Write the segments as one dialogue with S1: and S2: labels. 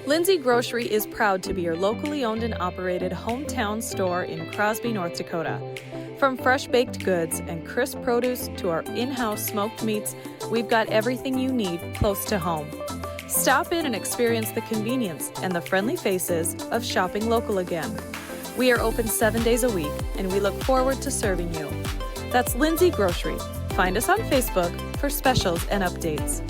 S1: Lindsay Grocery is proud to be your locally owned and operated hometown store in Crosby, North Dakota. From fresh baked goods and crisp produce to our in-house smoked meats, we've got everything you need close to home. Stop in and experience the convenience and the friendly faces of shopping local again. We are open 7 days a week, and we look forward to serving you. That's Lindsay Grocery. Find us on Facebook for specials and updates.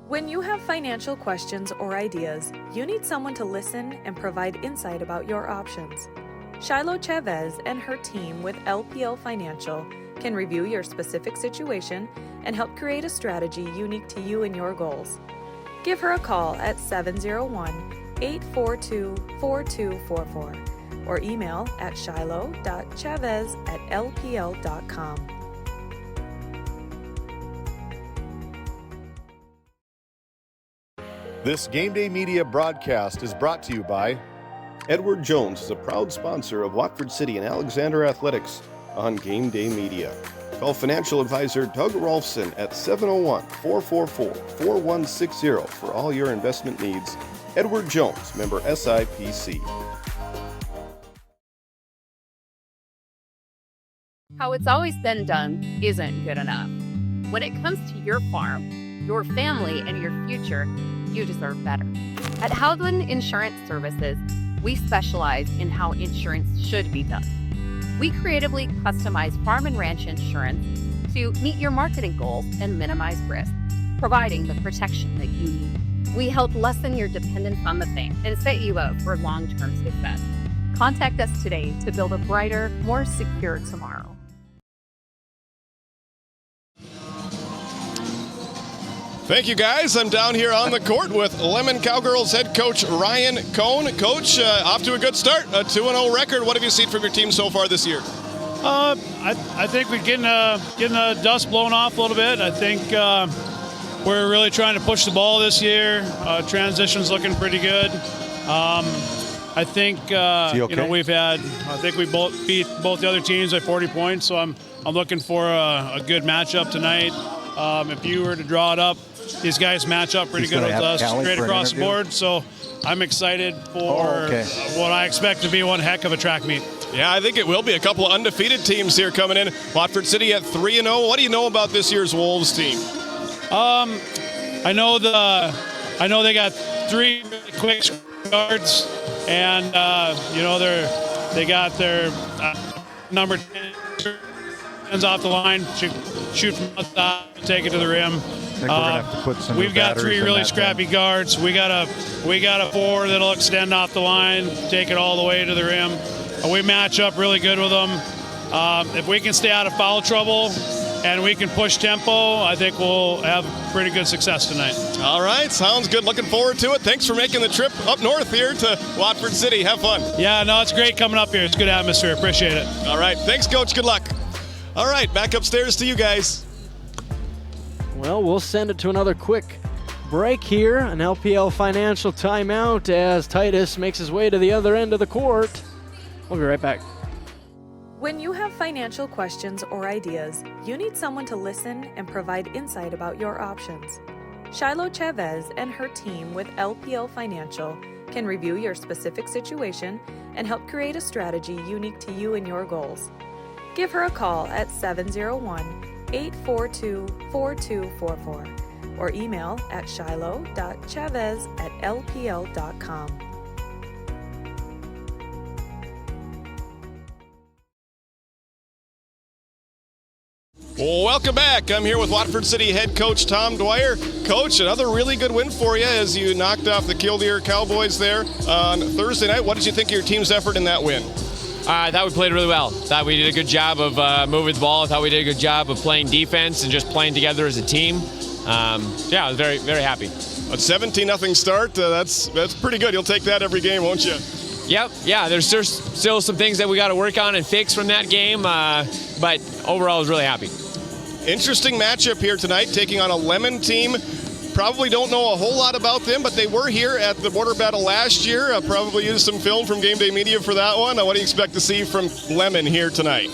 S1: When you have financial questions or ideas, you need someone to listen and provide insight about your options. Shiloh Chavez and her team with LPL Financial can review your specific situation and help create a strategy unique to you and your goals. Give her a call at 701-842-4244 or email at shiloh.chavez@lpl.com.
S2: This Game Day Media broadcast is brought to you by Edward Jones is a proud sponsor of Watford City and Alexander Athletics on Game Day Media. Call financial advisor Doug Rolfson at 701-444-4160 for all your investment needs. Edward Jones, member SIPC.
S3: How it's always been done isn't good enough. When it comes to your farm, your family, and your future, you deserve better. At Howland Insurance Services, we specialize in how insurance should be done. We creatively customize farm and ranch insurance to meet your marketing goals and minimize risk, providing the protection that you need. We help lessen your dependence on the bank and set you up for long-term success. Contact us today to build a brighter, more secure tomorrow.
S2: Thank you, guys. I'm down here on the court with Lemmon Cowgirls head coach Ryan Cohn. Coach, off to a good start, a 2-0 record. What have you seen from your team so far this year?
S4: I think we're getting the dust blown off a little bit. I think we're really trying to push the ball this year. Transition's looking pretty good. I think we've had. I think we both beat both the other teams by 40 points. So I'm looking for a good matchup tonight. If you were to draw it up, these guys match up pretty good with us straight across the board. So I'm excited for what I expect to be one heck of a track meet.
S2: Yeah, I think it will be. A couple of undefeated teams here coming in. Watford City at 3-0. What do you know about this year's Wolves team?
S4: I know they got 3 quick guards, and they got their number 10 hands off the line, shoot from outside, take it to the rim. We've got 3 really scrappy guards. We got a 4 that'll extend off the line, take it all the way to the rim. We match up really good with them. If we can stay out of foul trouble and we can push tempo, I think we'll have pretty good success tonight.
S2: All right, sounds good. Looking forward to it. Thanks for making the trip up north here to Watford City. Have fun.
S4: Yeah, no, it's great coming up here. It's a good atmosphere. Appreciate it.
S2: All right, thanks, Coach. Good luck. All right, back upstairs to you guys.
S5: Well, we'll send it to another quick break here, an LPL Financial timeout as Titus makes his way to the other end of the court. We'll be right back.
S1: When you have financial questions or ideas, you need someone to listen and provide insight about your options. Shiloh Chavez and her team with LPL Financial can review your specific situation and help create a strategy unique to you and your goals. Give her a call at 701-842-4244 or email at shiloh.chavez@lpl.com.
S2: Welcome back. I'm here with Watford City head coach Tom Dwyer. Coach, another really good win for you as you knocked off the Killdeer Cowboys there on Thursday night. What did you think of your team's effort in that win?
S6: I thought we played really well. Thought we did a good job of moving the ball. I thought we did a good job of playing defense and just playing together as a team. I was very, very happy.
S2: A 17-0 start, that's pretty good. You'll take that every game, won't you?
S6: Yep, yeah, there's still some things that we got to work on and fix from that game, but overall I was really happy.
S2: Interesting matchup here tonight, taking on a Lemmon team. Probably don't know a whole lot about them, but they were here at the border battle last year. Probably used some film from Game Day Media for that one. What do you expect to see from Lemmon here tonight?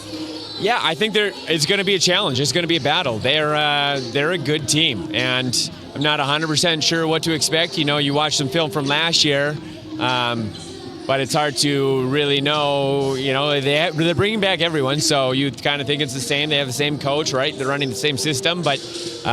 S6: Yeah, I think it's going to be a challenge. It's going to be a battle. They're a good team, and I'm not 100% sure what to expect. You watch some film from last year, but it's hard to really know. They're bringing back everyone, so you kind of think it's the same. They have the same coach, right? They're running the same system, but it's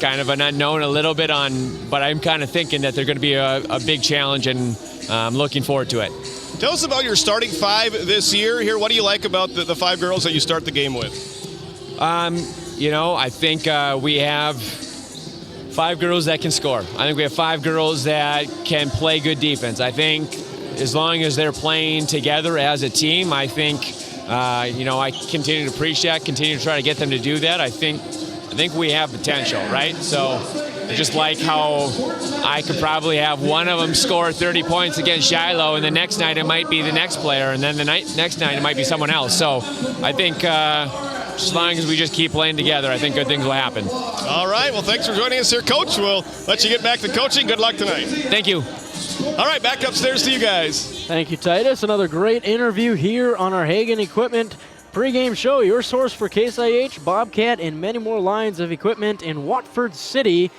S6: kind of an unknown a little bit but I'm kind of thinking that they're going to be a big challenge, and I'm looking forward to it.
S2: Tell us about your starting five this year here. What do you like about the five girls that you start the game with?
S6: I think we have 5 girls that can score. I think we have 5 girls that can play good defense. I think as long as they're playing together as a team, I think, I continue to preach that, continue to try to get them to do that. I think we have potential, right? So just like how I could probably have one of them score 30 points against Shiloh, and the next night it might be the next player, and then the next night it might be someone else. So I think as long as we just keep playing together, I think good things will happen.
S2: All right. Well, thanks for joining us here, Coach. We'll let you get back to coaching. Good luck tonight.
S6: Thank you.
S2: All right, back upstairs to you guys.
S5: Thank you, Titus. Another great interview here on our Hagen Equipment pregame show, your source for Case IH, Bobcat, and many more lines of equipment in Watford City.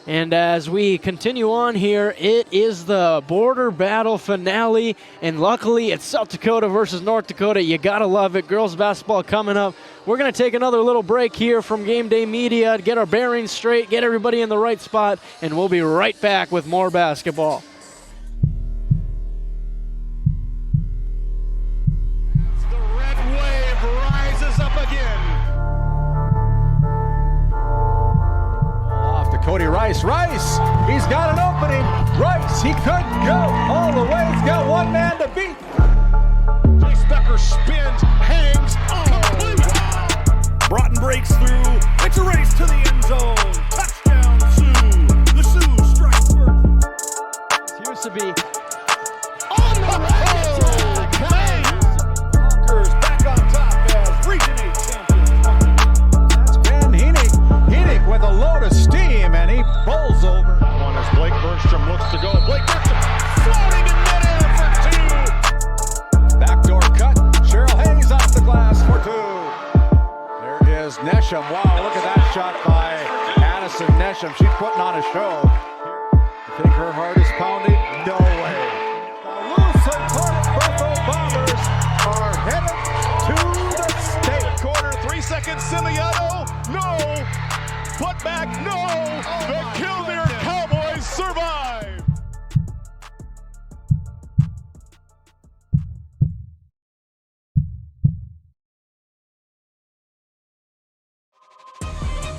S5: And as we continue on here, it is the border battle finale, and luckily it's South Dakota versus North Dakota. You gotta love it. Girls basketball coming up. We're gonna take another little break here from Game Day Media, get our bearings straight, get everybody in the right spot, and we'll be right back with more basketball.
S7: The red wave rises up again. Off to Cody Rice. He's got an opening. Rice, he could go all the way. He's got one man to beat. Chase Becker spins, hangs, complete. Broughton breaks through. It's a race to the end zone. Touchdown, Sioux. The Sioux strike first.
S5: It used to be
S7: On the road. Conquers back on top as Region 8 champions. That's Ben Henig with a load of steam, and he bowls over. One as Blake Burnstrom looks to go. Blake Burnstrom floating in midair for 2. Backdoor cut. Cheryl Hayes off the glass for 2. There is Nesham. Wow, look at that shot by Addison Nesham. She's putting on a show. You think her heart is pounding? No way. The Lusitania Bertho Bombers are headed to the state.
S2: Corner, 3 seconds, Simiano. No. Put back, no. The Killdeer Cowboys survive.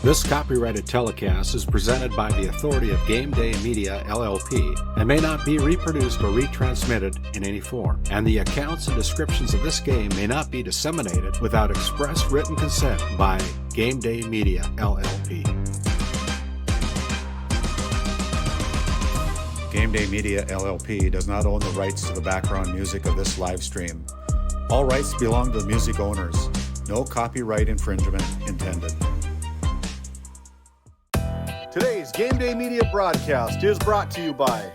S8: This copyrighted telecast is presented by the authority of Game Day Media, LLP, and may not be reproduced or retransmitted in any form. And the accounts and descriptions of this game may not be disseminated without express written consent by Game Day Media, LLP.
S9: Game Day Media, LLP does not own the rights to the background music of this live stream. All rights belong to the music owners. No copyright infringement intended.
S7: Today's Game Day Media broadcast is brought to you by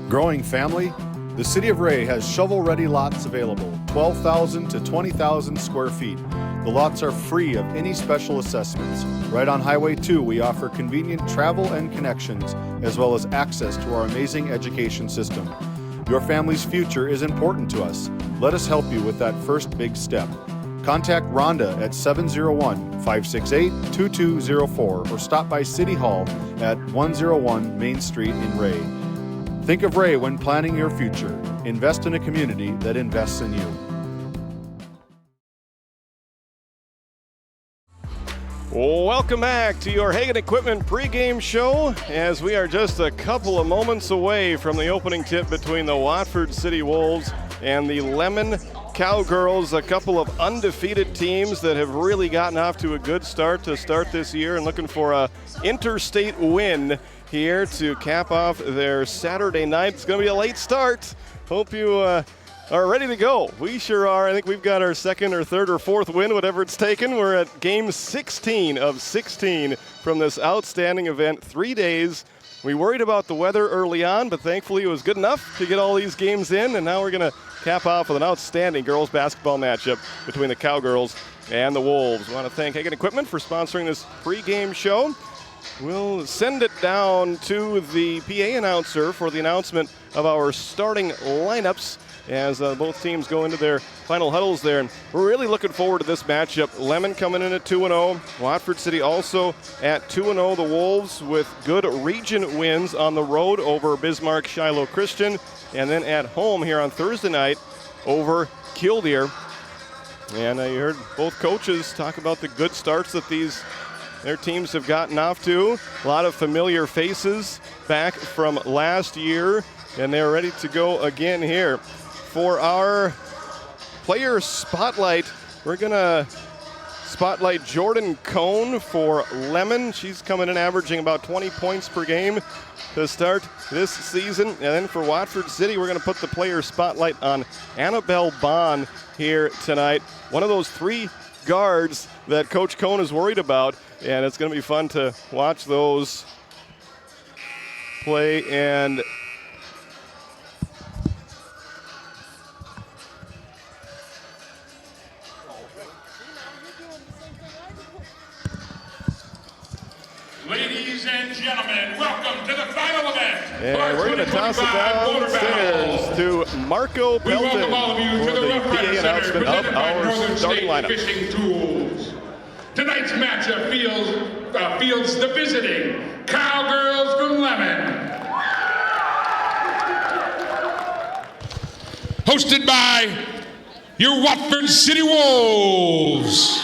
S9: Growing family? The City of Ray has shovel-ready lots available, 12,000 to 20,000 square feet. The lots are free of any special assessments. Right on Highway 2, we offer convenient travel and connections, as well as access to our amazing education system. Your family's future is important to us. Let us help you with that first big step. Contact Rhonda at 701-568-2204 or stop by City Hall at 101 Main Street in Ray. Think of Ray when planning your future. Invest in a community that invests in you.
S2: Welcome back to your Hagen Equipment pregame show, as we are just a couple of moments away from the opening tip between the Watford City Wolves and the Lemmon Cowgirls, a couple of undefeated teams that have really gotten off to a good start to start this year and looking for a interstate win here to cap off their Saturday night. It's going to be a late start. Hope you are ready to go. We sure are. I think we've got our second or third or fourth win, whatever it's taken. We're at game 16 of 16 from this outstanding event. 3 days. We worried about the weather early on, but thankfully it was good enough to get all these games in, and now we're going to cap off with an outstanding girls basketball matchup between the Cowgirls and the Wolves. I want to thank Hagen Equipment for sponsoring this pregame show. We'll send it down to the PA announcer for the announcement of our starting lineups as both teams go into their final huddles there. And we're really looking forward to this matchup. Lemmon coming in at 2-0. Watford City also at 2-0. The Wolves with good region wins on the road over Bismarck Shiloh Christian, and then at home here on Thursday night over Killdeer. And you heard both coaches talk about the good starts that their teams have gotten off to. A lot of familiar faces back from last year, and they're ready to go again here. For our player spotlight, we're going to spotlight Jordan Cohn for Lemmon. She's coming in averaging about 20 points per game to start this season. And then for Watford City, we're going to put the player spotlight on Annabelle Bond here tonight. One of those three guards that Coach Cohn is worried about, and it's going to be fun to watch those play. And
S10: ladies and gentlemen, welcome to the final event.
S2: And we're going to toss it downstairs to Marco Pelton for the PA announcement of our starting lineup.
S10: Fishing tools. Tonight's matchup fields the visiting Cowgirls from Lemmon, hosted by your Watford City Wolves.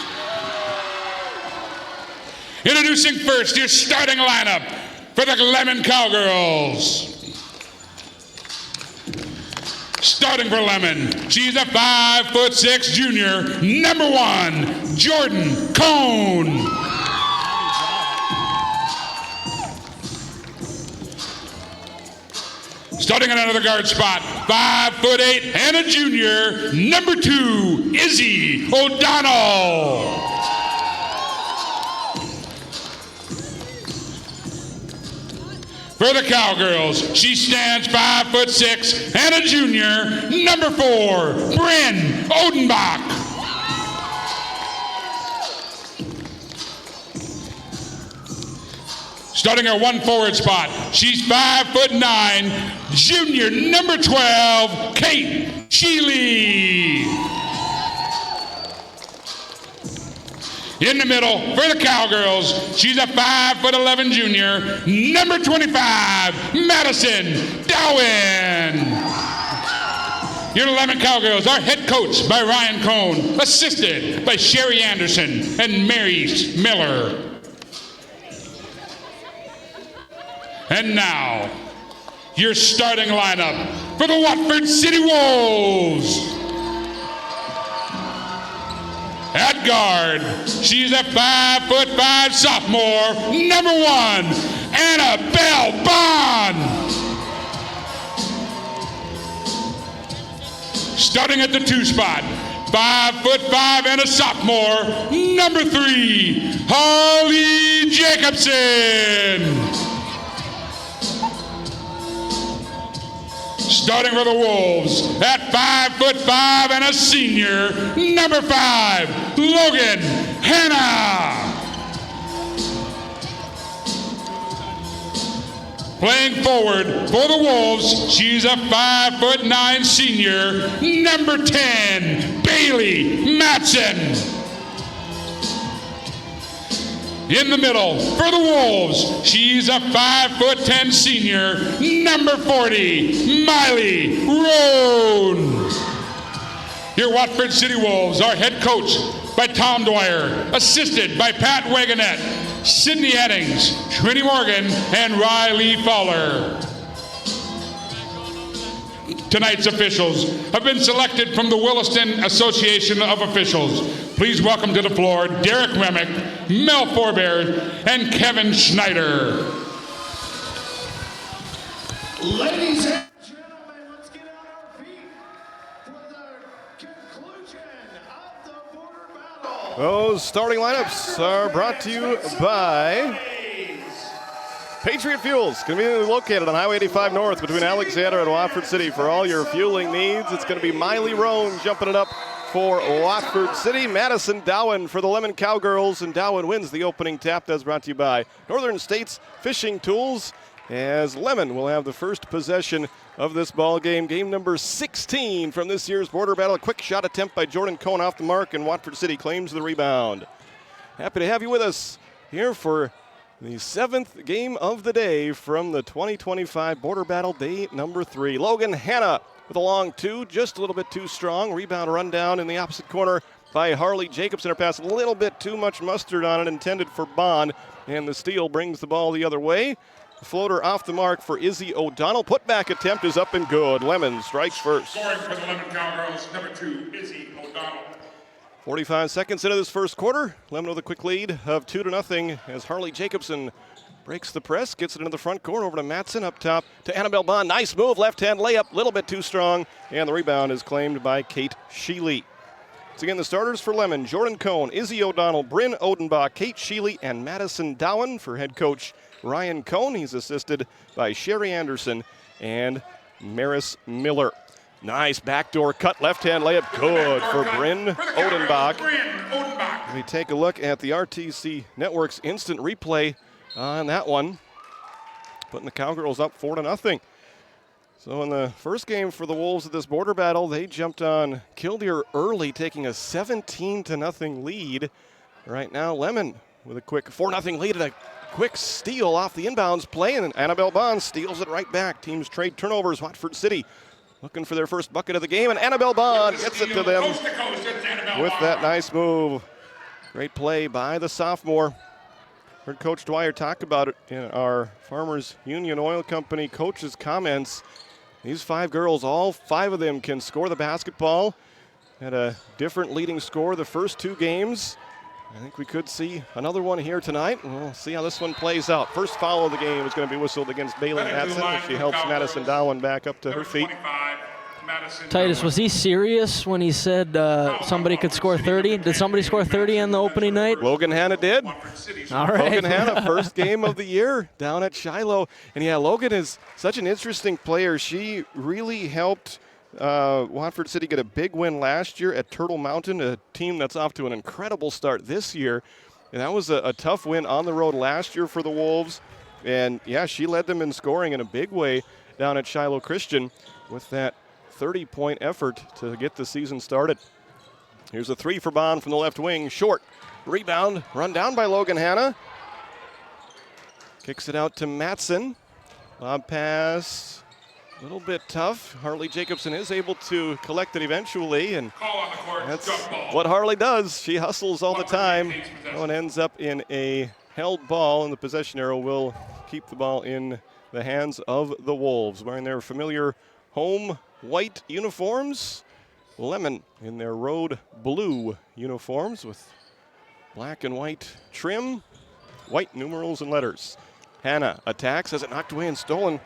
S10: Introducing first your starting lineup for the Lemmon Cowgirls. Starting for Lemmon, she's a 5'6" junior, number 1, Jordan Cohn. Starting at another guard spot, 5'8" and a junior, number 2, Izzy O'Donnell. For the Cowgirls, she stands 5'6" and a junior, number 4, Bryn Odenbach. Starting at 1 forward spot, she's 5'9", junior, number 12, Kate Sheely. In the middle, for the Cowgirls, she's a 5'11" junior, number 25, Madison Dowen. Your Lemmon Cowgirls are head coached by Ryan Cohn, assisted by Sherry Anderson and Mary Miller. And now, your starting lineup for the Watford City Wolves. At guard, she's a 5'5" sophomore, number 1, Annabelle Bond. Starting at the 2 spot, 5'5" and a sophomore, number 3, Holly Jacobson. starting for the Wolves at 5'5" and a senior, number 5, Logan Hanna. Playing forward for the Wolves, she's a 5'9" senior, number 10, Bailey Matson. In the middle for the Wolves, she's a 5'10" senior, number 40, Miley Roan. Your Watford City Wolves are head coach by Tom Dwyer, assisted by Pat Wagonette, Sydney Eddings, Trinity Morgan, and Riley Fowler. Tonight's officials have been selected from the Williston Association of Officials. Please welcome to the floor Derek Remick, Mel Forbear, and Kevin Schneider.
S7: Ladies and gentlemen, let's get on our feet for the conclusion of the border battle.
S2: Those starting lineups are brought to you by Patriot Fuels, conveniently located on Highway 85 North between Alexander and Watford City. For all your fueling needs, it's going to be Miley Roan jumping it up for Watford City. Madison Dowen for the Lemmon Cowgirls, and Dowen wins the opening tap. That's brought to you by Northern States Fishing Tools, as Lemmon will have the first possession of this ball game. Game number 16 from this year's border battle. A quick shot attempt by Jordan Cohn off the mark, and Watford City claims the rebound. Happy to have you with us here for the 7th game of the day from the 2025 border battle, day number 3. Logan Hanna with a long 2, just a little bit too strong. Rebound run down in the opposite corner by Harley Jacobson. Her pass, a little bit too much mustard on it, intended for Bond, and the steal brings the ball the other way. The floater off the mark for Izzy O'Donnell. Putback attempt is up and good. Lemmon strikes first.
S10: Scoring for the Lemmon Cowgirls, number 2, Izzy O'Donnell.
S2: 45 seconds into this first quarter. Lemmon with a quick lead of 2-0 as Harley Jacobson breaks the press, gets it into the front corner over to Matson, up top to Annabelle Bond. Nice move, left-hand layup, a little bit too strong, and the rebound is claimed by Kate Sheely. Once again, the starters for Lemmon: Jordan Cohn, Izzy O'Donnell, Bryn Odenbach, Kate Sheely, and Madison Dowen. For head coach Ryan Cohn, he's assisted by Sherry Anderson and Maris Miller. Nice backdoor cut, left-hand layup, good for Bryn Odenbach. We take a look at the RTC Network's instant replay on that one, putting the Cowgirls up 4-0. So in the first game for the Wolves of this border battle, they jumped on Killdeer early, taking a 17-0 lead. Right now, Lemmon with a quick 4-0 lead and a quick steal off the inbounds play, and Annabelle Bond steals it right back. Teams trade turnovers. Watford City looking for their first bucket of the game, and Annabelle Bond gets it to them with that nice move. Great play by the sophomore. Heard Coach Dwyer talk about it in our Farmers Union Oil Company coaches' comments. These 5 girls, all 5 of them can score the basketball. Had a different leading score the first 2 games. I think we could see another one here tonight. We'll see how this one plays out. First foul of the game is going to be whistled against Bailey Matson as she helps Madison Dowen back up to her feet.
S5: Titus, was he serious when he said somebody could score 30? Did somebody score 30 on the opening night?
S2: Logan Hanna did.
S5: All right.
S2: Logan Hanna, first game of the year down at Shiloh. And yeah, Logan is such an interesting player. She really helped Watford City get a big win last year at Turtle Mountain, a team that's off to an incredible start this year. And that was a tough win on the road last year for the Wolves. And yeah, she led them in scoring in a big way down at Shiloh Christian with that 30-point effort to get the season started. Here's a 3 for Bond from the left wing. Short. Rebound. Run down by Logan Hanna. Kicks it out to Matson. Lob pass. A little bit tough. Harley Jacobson is able to collect it eventually, and that's what Harley does. She hustles all the time. And ends up in a held ball, and the possession arrow will keep the ball in the hands of the Wolves, wearing their familiar home white uniforms. Lemmon in their road blue uniforms with black and white trim, white numerals and letters. Hanna attacks, has it knocked away and stolen.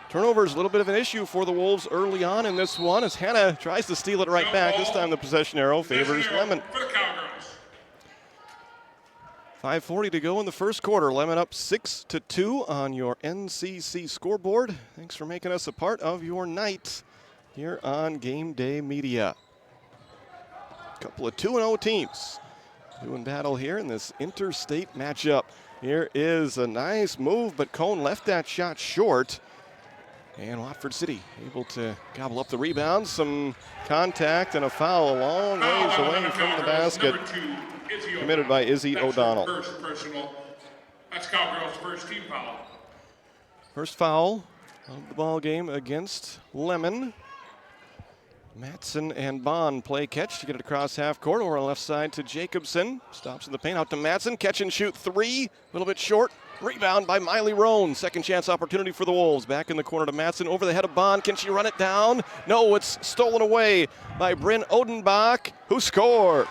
S2: Turnover is a little bit of an issue for the Wolves early on in this one as Hanna tries to steal it right back. This time the possession arrow favors Lemmon. 5:40 to go in the first quarter. Lemmon up 6-2 on your NCC scoreboard. Thanks for making us a part of your night here on Game Day Media. A couple of 2-0 teams doing battle here in this interstate matchup. Here is a nice move, but Cone left that shot short. And Watford City able to gobble up the rebound. Some contact and a foul a long ways away from the basket. Committed by Izzy O'Donnell.
S10: First personal. That's Cowgirls' first team foul.
S2: First foul of the ball game against Lemmon. Matson and Bond play catch to get it across half court over on the left side to Jacobson. Stops in the paint out to Matson. Catch and shoot three. A little bit short. Rebound by Miley Roan. Second chance opportunity for the Wolves. Back in the corner to Matson. Over the head of Bond. Can she run it down? No, it's stolen away by Bryn Odenbach, who scores.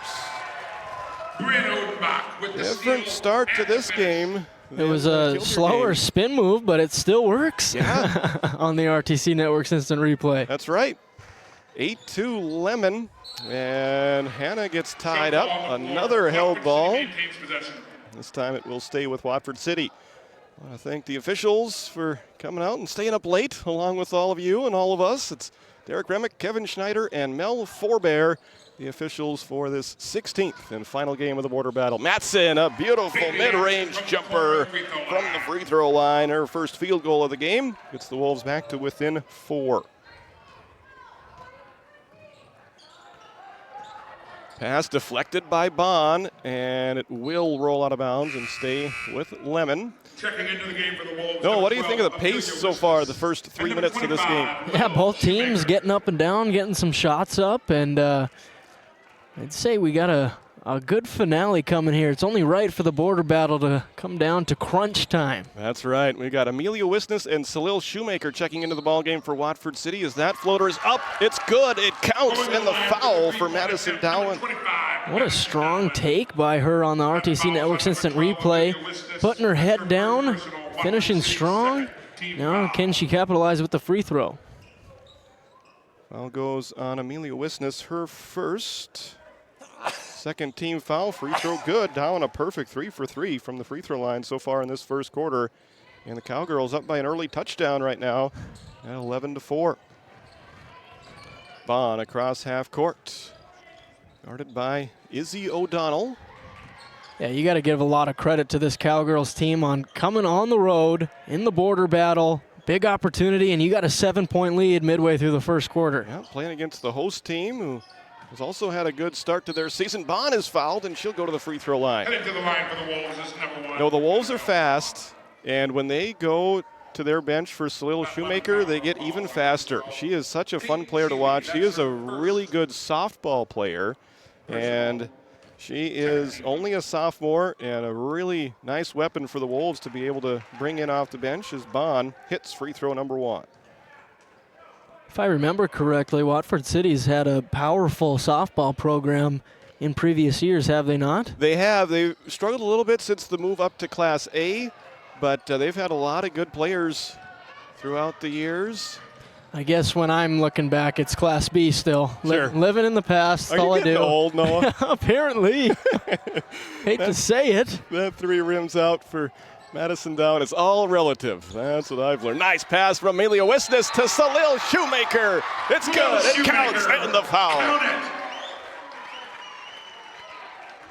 S10: Bryn Odenbach with the
S2: Different
S10: steal
S2: start to this
S10: and
S2: game.
S5: It was a slower spin move, but it still works.
S2: Yeah.
S5: On the RTC Network's instant replay.
S2: That's right. 8-2 Lemmon. And Hannah gets tied up. Another held ball.
S10: maintains possession.
S2: This time it will stay with Watford City. I want to thank the officials for coming out and staying up late, along with all of you and all of us. It's Derek Remick, Kevin Schneider, and Mel Forbear, the officials for this 16th and final game of the border battle. Matson, a beautiful mid-range jumper from the free throw line. Her first field goal of the game gets the Wolves back to within 4. Pass deflected by Bond, and it will roll out of bounds and stay with Lemmon.
S10: Checking into the game for the Wolves.
S2: No, what do you think of the pace so far, the first 3 minutes of this game?
S5: Yeah, both teams getting up and down, getting some shots up, and I'd say we got a good finale coming here. It's only right for the border battle to come down to crunch time.
S2: That's right. We got Amelia Wisness and Salil Shoemaker checking into the ball game for Watford City. As that floater is up, it's good. It counts, and the foul for Madison Dowan.
S5: What a strong take by her on the RTC Network's instant replay. Putting her head down, finishing strong. Now can she capitalize with the free throw?
S2: Foul goes on Amelia Wisness, her first. Second team foul, free throw good. Down a perfect 3 for 3 from the free throw line so far in this first quarter. And the Cowgirls up by an early touchdown right now at 11-4. Bond across half court. Guarded by Izzy O'Donnell.
S5: Yeah, you got to give a lot of credit to this Cowgirls team on coming on the road in the border battle. Big opportunity, and you got a 7-point lead midway through the first quarter.
S2: Yeah, playing against the host team who has also had a good start to their season. Bond is fouled, and she'll go to the free throw line.
S10: Heading to the line for the Wolves is number 1.
S2: No, the Wolves are fast, and when they go to their bench for Salil Shoemaker, they get even faster. She is such a fun player to watch. She is a really good softball player, and she is only a sophomore and a really nice weapon for the Wolves to be able to bring in off the bench as Bond hits free throw number 1.
S5: If I remember correctly, Watford City's had a powerful softball program in previous years, have they not?
S2: They have. They've struggled a little bit since the move up to Class A, but they've had a lot of good players throughout the years.
S5: I guess when I'm looking back, it's Class B still.
S2: Sure.
S5: Living in the past, that's all I do.
S2: Are you getting old, Noah?
S5: Apparently. Hate to say it.
S2: That 3 rims out for Madison Down. It's all relative. That's what I've learned. Nice pass from Amelia Wisness to Salil Shoemaker. It's good. It counts. And the foul.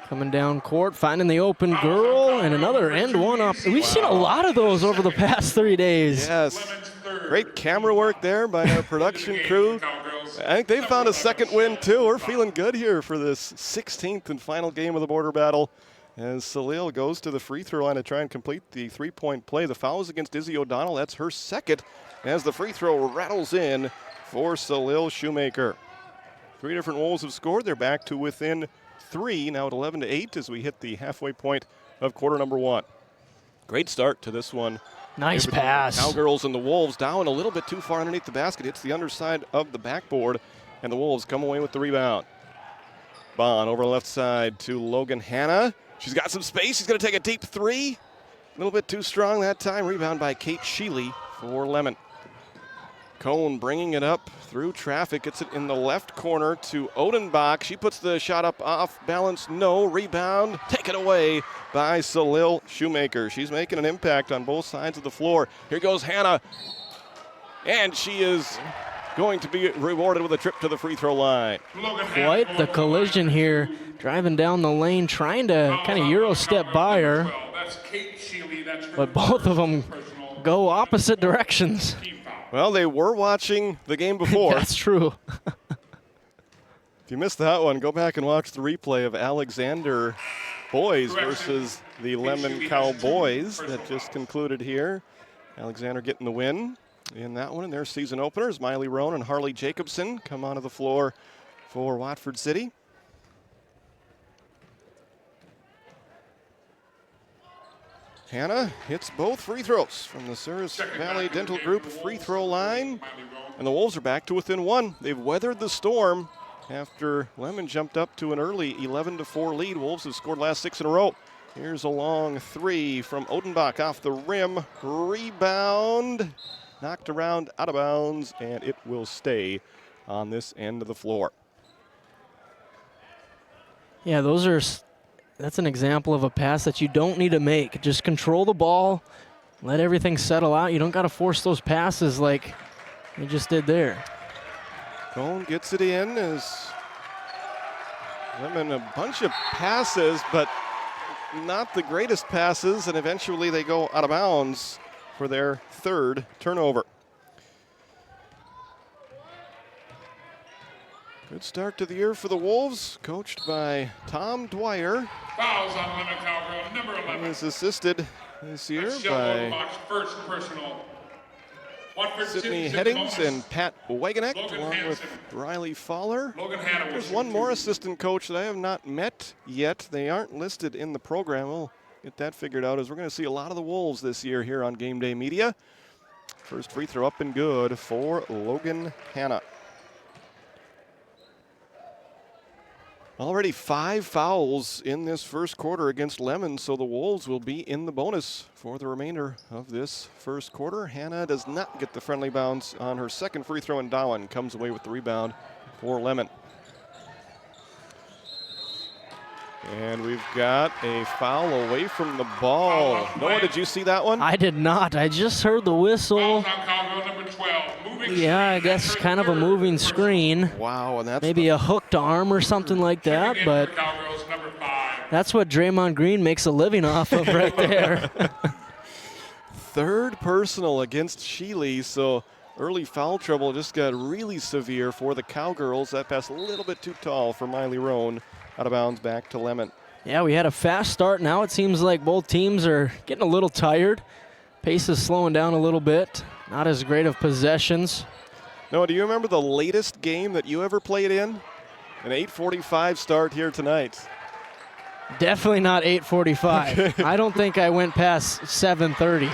S5: Coming down court, finding the open girl, and another end one up. We've seen a lot of those over the past 3 days.
S2: Yes. Great camera work there by our production crew. I think they found a second win, too. We're feeling good here for this 16th and final game of the border battle. As Salil goes to the free throw line to try and complete the 3-point play. The foul is against Izzy O'Donnell. That's her second as the free throw rattles in for Salil Shoemaker. 3 different Wolves have scored. They're back to within 3, now at 11-8 as we hit the halfway point of quarter number 1. Great start to this one.
S5: Nice pass.
S2: Cowgirls and the Wolves down a little bit too far underneath the basket. Hits the underside of the backboard, and the Wolves come away with the rebound. Bond over the left side to Logan Hanna. She's got some space. She's going to take a deep 3. A little bit too strong that time. Rebound by Kate Sheely for Lemmon. Cohn bringing it up through traffic, gets it in the left corner to Odenbach. She puts the shot up off balance, no, rebound, taken away by Salil Shoemaker. She's making an impact on both sides of the floor. Here goes Hannah, and she is going to be rewarded with a trip to the free throw line.
S5: Quite the collision here, driving down the lane, trying to kind of Euro step by her, but both of them go opposite directions.
S2: Well, they were watching the game before.
S5: That's true.
S2: If you missed that one, go back and watch the replay of Alexander boys versus the Lemmon Cowboys that just concluded here. Alexander getting the win in that one, and their season openers. Miley Roan and Harley Jacobson come onto the floor for Watford City. Hannah hits both free throws from the Souris Valley Dental Group free throw line, and the Wolves are back to within one. They've weathered the storm after Lemmon jumped up to an early 11-4 lead. Wolves have scored last 6 in a row. Here's a long three from Odenbach off the rim. Rebound, knocked around out of bounds, and it will stay on this end of the floor.
S5: Yeah, that's an example of a pass that you don't need to make. Just control the ball, let everything settle out. You don't got to force those passes like you just did there.
S2: Cohn gets it in as Lemmon a bunch of passes, but not the greatest passes, and eventually they go out of bounds for their third turnover. Good start to the year for the Wolves, coached by Tom Dwyer.
S10: Fouls on Lemmon Cowgirl, number 11.
S2: He is assisted this year by
S10: First personal.
S2: Sydney Headings and Pat Wagenek, along with Riley Fowler. There's one more assistant coach that I have not met yet. They aren't listed in the program. We'll get that figured out as we're going to see a lot of the Wolves this year here on Game Day Media. First free throw up and good for Logan Hanna. Already 5 fouls in this first quarter against Lemmon, so the Wolves will be in the bonus for the remainder of this first quarter. Hannah does not get the friendly bounce on her second free throw, and Dowan comes away with the rebound for Lemmon. And we've got a foul away from the ball. Noah, did you see that one?
S5: I did not. I just heard the whistle. Yeah, I guess kind of a moving screen.
S2: Wow, and that's
S5: maybe a hooked arm or something like that, but that's what Draymond Green makes a living off of right there.
S2: Third personal against Sheely, so early foul trouble just got really severe for the Cowgirls. That pass a little bit too tall for Miley Roan. Out of bounds back to Lemmon.
S5: Yeah, we had a fast start. Now it seems like both teams are getting a little tired. Pace is slowing down a little bit. Not as great of possessions.
S2: Noah, do you remember the latest game that you ever played in? An 8:45 start here tonight.
S5: Definitely not 8:45. Okay. I don't think I went past 7:30.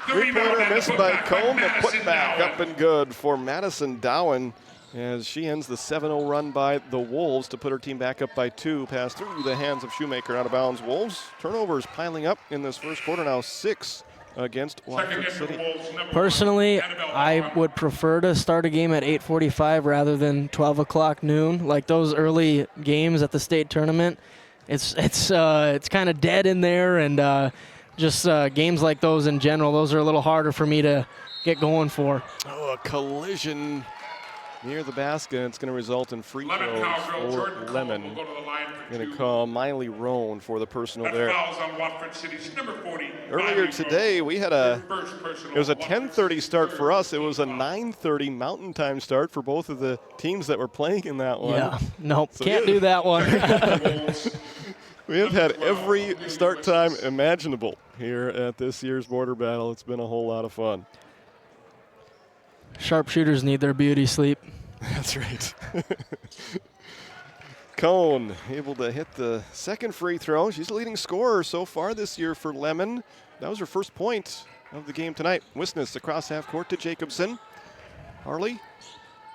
S2: Three-pointer missed by Cohn. The putback up and good for Madison Dowan, as she ends the 7-0 run by the Wolves to put her team back up by 2. Pass through the hands of Shoemaker, out of bounds. Wolves turnovers piling up in this first quarter, now 6 against Watford City.
S5: Personally, I would prefer to start a game at 8:45 rather than 12 o'clock noon. Like those early games at the state tournament, it's kind of dead in there, and just games like those in general, those are a little harder for me to get going for.
S2: Oh, a collision near the basket, and it's going to result in free throws for Lemmon. Going to call Miley Roan for the personal there. Earlier today, we had it was a 10:30 start for us. It was a 9:30 Mountain Time start for both of the teams that were playing in that one.
S5: Yeah, nope, so can't do that one.
S2: We have had every start time imaginable here at this year's Border Battle. It's been a whole lot of fun.
S5: Sharpshooters need their beauty sleep.
S2: That's right. Cohn able to hit the second free throw. She's the leading scorer so far this year for Lemmon. That was her first point of the game tonight. Wisness across half court to Jacobson. Harley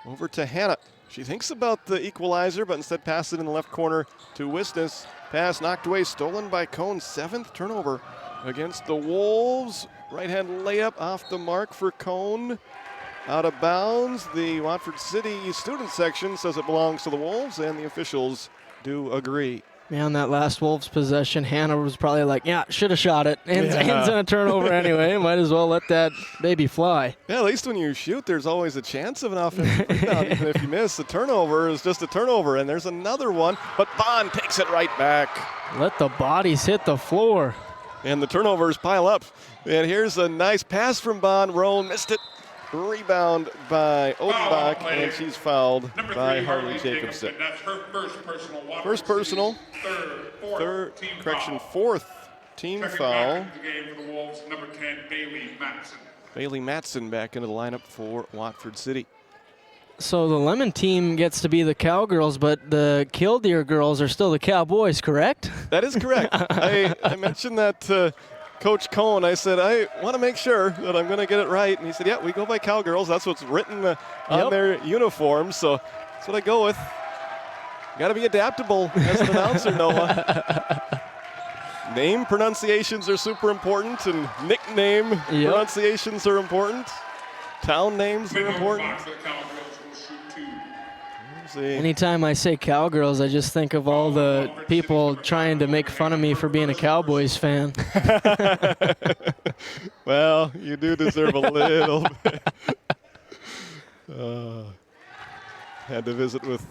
S2: over to Hannah. She thinks about the equalizer, but instead passes it in the left corner to Wisness. Pass knocked away, stolen by Cohn. 7th turnover against the Wolves. Right hand layup off the mark for Cohn. out of bounds. The Watford City student section says it belongs to the Wolves, and the officials do agree.
S5: Man, that last Wolves possession, Hannah was probably like, yeah, should have shot it. Ends in a turnover anyway. Might as well let that baby fly.
S2: Yeah, at least when you shoot, there's always a chance of an offensive rebound. Even if you miss, the turnover is just a turnover. And there's another one, but Bond takes it right back.
S5: Let the bodies hit the floor.
S2: And the turnovers pile up. And here's a nice pass from Bond. Rowan missed it. Rebound by Odenbach, and she's fouled by Harley Jacobson.
S10: That's her first personal.
S2: First personal. Fourth team foul.
S10: Game for the Wolves, number 10, Bailey Matson.
S2: Bailey Matson back into the lineup for Watford City.
S5: So the Lemmon team gets to be the Cowgirls, but the Killdeer girls are still the Cowboys, correct?
S2: That is correct. I mentioned that to Coach Cohn. I said, I want to make sure that I'm going to get it right. And he said, yeah, we go by Cowgirls. That's what's written on their uniforms. So that's what I go with. Got to be adaptable as an announcer, Noah. Name pronunciations are super important, and nickname pronunciations are important. Town names are important.
S5: Anytime I say Cowgirls, I just think of all the people trying to make fun of me for being a Cowboys fan.
S2: Well, you do deserve a little bit. Had to visit with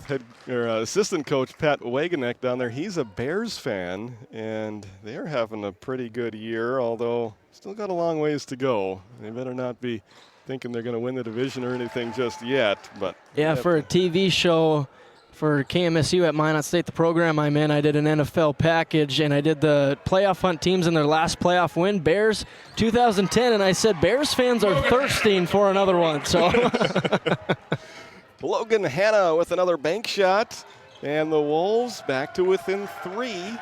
S2: assistant coach Pat Wagenek down there. He's a Bears fan, and they're having a pretty good year, although still got a long ways to go. They better not be thinking they're going to win the division or anything just yet. But
S5: yeah, for a TV show for KMSU at Minot State, the program I'm in, I did an NFL package, and I did the playoff hunt teams in their last playoff win, Bears 2010, and I said Bears fans are thirsting for another one. So
S2: Logan Hanna with another bank shot, and the Wolves back to within 3.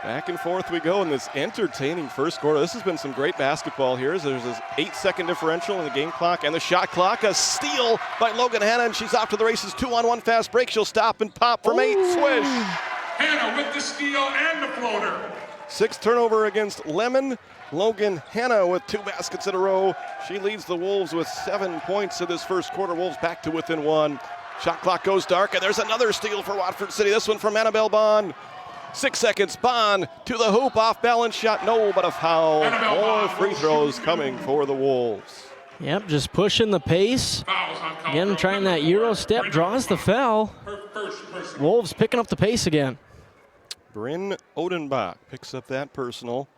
S2: Back and forth we go in this entertaining first quarter. This has been some great basketball here. There's this 8-second differential in the game clock and the shot clock. A steal by Logan Hanna, and she's off to the races. 2-on-1 fast break. She'll stop and pop from 8. Swish.
S10: Hanna with the steal and the floater.
S2: 6th turnover against Lemmon. Logan Hanna with 2 baskets in a row. She leads the Wolves with 7 points in this first quarter. Wolves back to within 1. Shot clock goes dark, and there's another steal for Watford City. This one from Annabelle Bond. 6 seconds, Bond to the hoop, off balance shot, no, but a foul. More free throws coming for the Wolves.
S5: Yep, just pushing the pace. Again, trying that Euro step, draws the foul. Wolves picking up the pace again.
S2: Bryn Odenbach picks up that personal.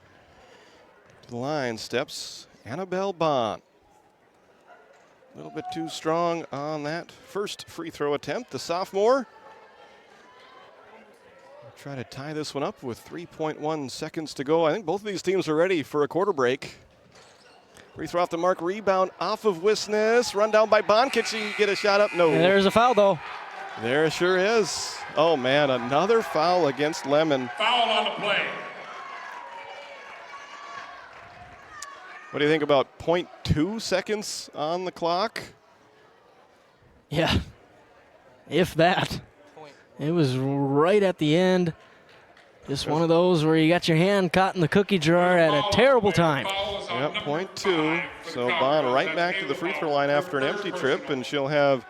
S2: To the line steps Annabelle Bond. A little bit too strong on that first free throw attempt. The sophomore try to tie this one up with 3.1 seconds to go. I think both of these teams are ready for a quarter break. Free throw off the mark, rebound off of Wisness. Run down by Bond. Can she get a shot up? No.
S5: And there's a foul, though.
S2: There sure is. Oh, man, another foul against Lemmon.
S10: Foul on the play.
S2: What do you think about 0.2 seconds on the clock?
S5: Yeah, if that. It was right at the end. Just one of those where you got your hand caught in the cookie jar at a terrible time.
S2: Yep, 0.2. So Bond right back to the free throw line after an empty trip, and she'll have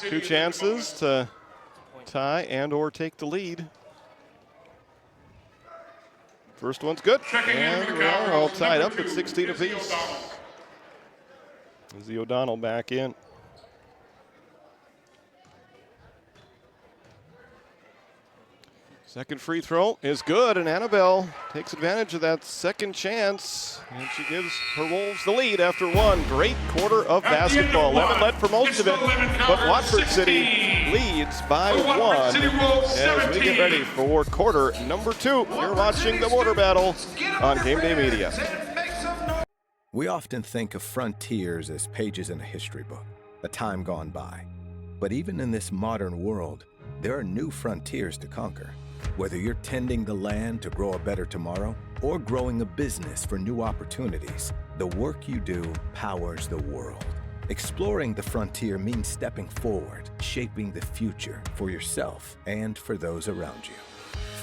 S2: 2 chances to tie and or take the lead. First one's good, and we're all tied up at 16 apiece. Izzy O'Donnell back in. Second free throw is good, and Annabelle takes advantage of that second chance, and she gives her Wolves the lead after 1 great quarter of basketball. Lemmon led for most of it, but Watford City leads by 1 as we get ready for quarter number 2. You're watching the Border Battle on Game Day Media.
S11: We often think of frontiers as pages in a history book, a time gone by. But even in this modern world, there are new frontiers to conquer. Whether you're tending the land to grow a better tomorrow or growing a business for new opportunities, the work you do powers the world. Exploring the frontier means stepping forward, shaping the future for yourself and for those around you.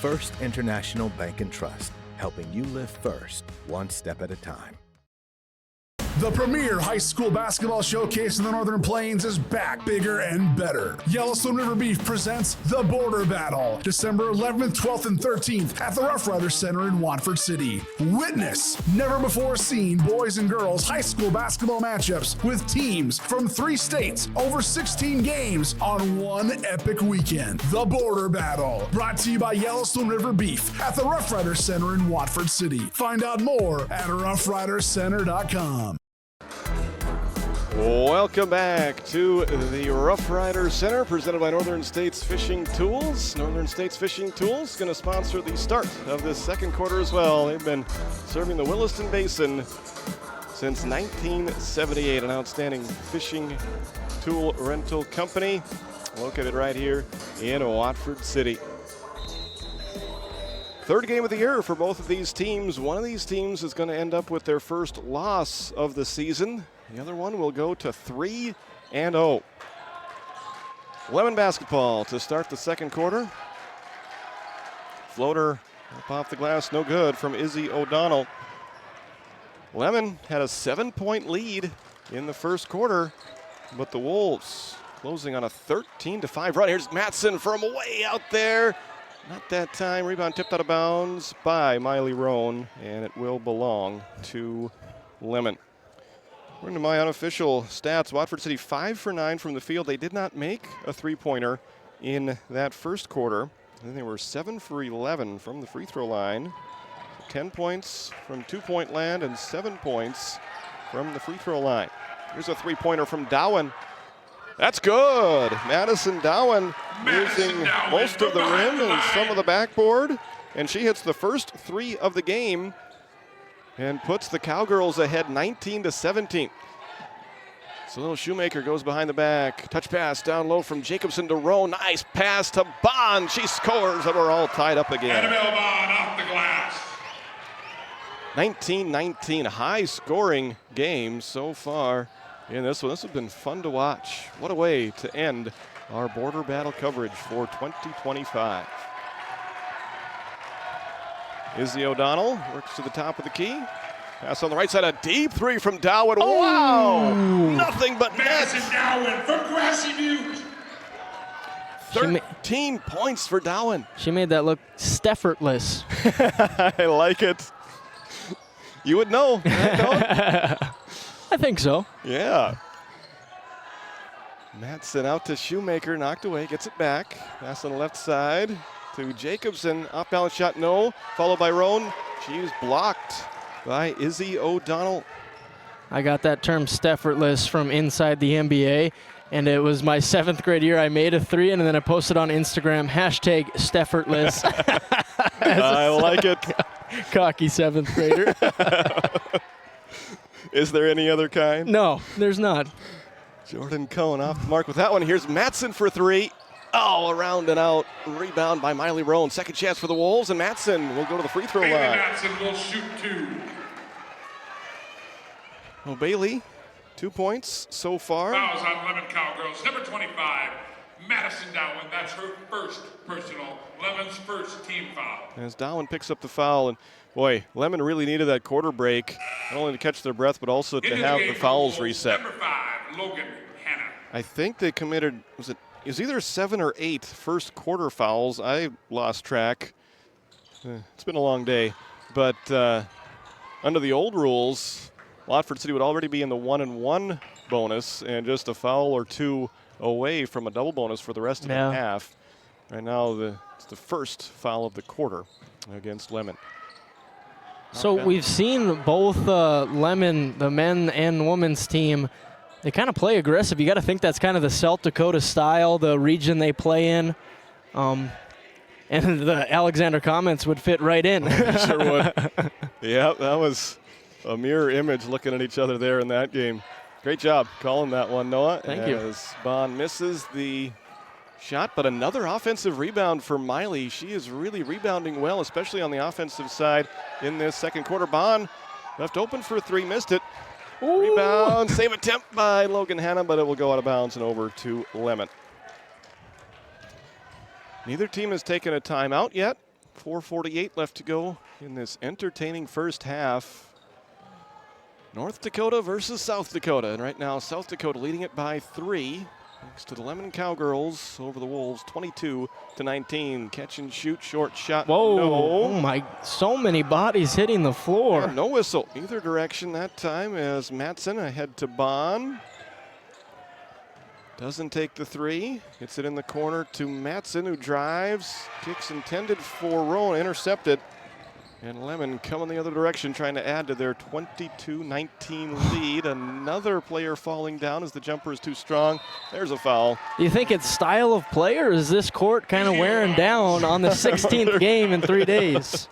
S11: First International Bank and Trust, helping you live first, one step at a time.
S12: The premier high school basketball showcase in the Northern Plains is back, bigger and better. Yellowstone River Beef presents The Border Battle, December 11th, 12th, and 13th at the Rough Riders Center in Watford City. Witness never-before-seen boys and girls high school basketball matchups with teams from 3 states over 16 games on one epic weekend. The Border Battle, brought to you by Yellowstone River Beef at the Rough Riders Center in Watford City. Find out more at roughriderscenter.com.
S2: Welcome back to the Rough Riders Center, presented by Northern States Fishing Tools. Northern States Fishing Tools going to sponsor the start of this second quarter as well. They've been serving the Williston Basin since 1978, an outstanding fishing tool rental company located right here in Watford City. Third game of the year for both of these teams. One of these teams is going to end up with their first loss of the season. The other one will go to 3-0. Lemmon basketball to start the second quarter. Floater up off the glass, no good from Izzy O'Donnell. Lemmon had a 7-point lead in the first quarter, but the Wolves closing on a 13-5 run. Here's Matson from way out there. Not that time. Rebound tipped out of bounds by Miley Roan, and it will belong to Lemmon. According to my unofficial stats, Watford City 5 for 9 from the field. They did not make a three-pointer in that first quarter. And they were 7 for 11 from the free throw line. 10 points from two-point land and 7 points from the free throw line. Here's a three-pointer from Dowen. That's good. Madison Dowen using most of the rim and some of the backboard. And she hits the first 3 of the game and puts the Cowgirls ahead 19-17. So little Shoemaker goes behind the back. Touch pass down low from Jacobson to Rowe. Nice pass to Bond. She scores, and we're all tied up again.
S10: Annabelle Bond off the glass.
S2: 19-19, high-scoring game so far in this one. This has been fun to watch. What a way to end our border battle coverage for 2025. Izzy O'Donnell works to the top of the key. Pass on the right side, a deep three from Dowen. Oh. Wow! Nothing but net.
S10: Madison Dowen from Grassy Butte.
S2: 13 points for Dowen.
S5: She made that look effortless.
S2: I like it. You would know.
S5: I think so.
S2: Yeah. Madsen out to Shoemaker, knocked away, gets it back. Pass on the left side to Jacobson. Off balance shot, no. Followed by Roan. She's blocked by Izzy O'Donnell.
S5: I got that term effortless from inside the NBA, and it was my 7th grade year. I made a 3, and then I posted on Instagram, hashtag effortless.
S2: I like it.
S5: Cocky 7th grader.
S2: Is there any other kind?
S5: No, there's not.
S2: Jordan Cohn off the mark with that one. Here's Matson for 3. Oh, around and out. Rebound by Miley Roan. Second chance for the Wolves, and Matson will go to the free throw line.
S10: Matson will shoot 2.
S2: Well, Bailey, 2 points so far.
S10: Fouls on Lemmon Cowgirls. Number 25, Madison Dowen. That's her first personal. Lemmon's first team foul.
S2: As Dowen picks up the foul, and boy, Lemmon really needed that quarter break, not only to catch their breath, but also to have the fouls reset.
S10: Number 5, Logan Hanna.
S2: I think they committed, it was either 7 or 8 first quarter fouls. I lost track. It's been a long day. But under the old rules, Watford City would already be in the 1-and-1 bonus and just a foul or 2 away from a double bonus for the rest of the half. Right now, it's the first foul of the quarter against Lemmon.
S5: So we've seen both Lemmon, the men and women's team, they kind of play aggressive. You got to think that's kind of the South Dakota style, the region they play in. And the Alexander comments would fit right in.
S2: Sure would. Yeah, that was a mirror image looking at each other there in that game. Great job calling that one, Noah.
S5: Thank you.
S2: As Bond misses the shot, but another offensive rebound for Miley. She is really rebounding well, especially on the offensive side in this second quarter. Bond left open for 3, missed it. Ooh. Rebound, save attempt by Logan Hanna, but it will go out of bounds and over to Lemmon. Neither team has taken a timeout yet. 4:48 left to go in this entertaining first half. North Dakota versus South Dakota. And right now, South Dakota leading it by 3. Thanks to the Lemmon Cowgirls over the Wolves, 22-19. Catch and shoot, short shot.
S5: Whoa,
S2: No.
S5: oh my, so many bodies hitting the floor.
S2: And no whistle either direction that time as Matson ahead to Bond. Doesn't take the 3. Hits it in the corner to Matson, who drives. Kicks intended for Rowan, intercepted. And Lemmon coming the other direction, trying to add to their 22-19 lead. Another player falling down as the jumper is too strong. There's a foul.
S5: Do you think it's style of play, or is this court kind of wearing down on the 16th game in 3 days?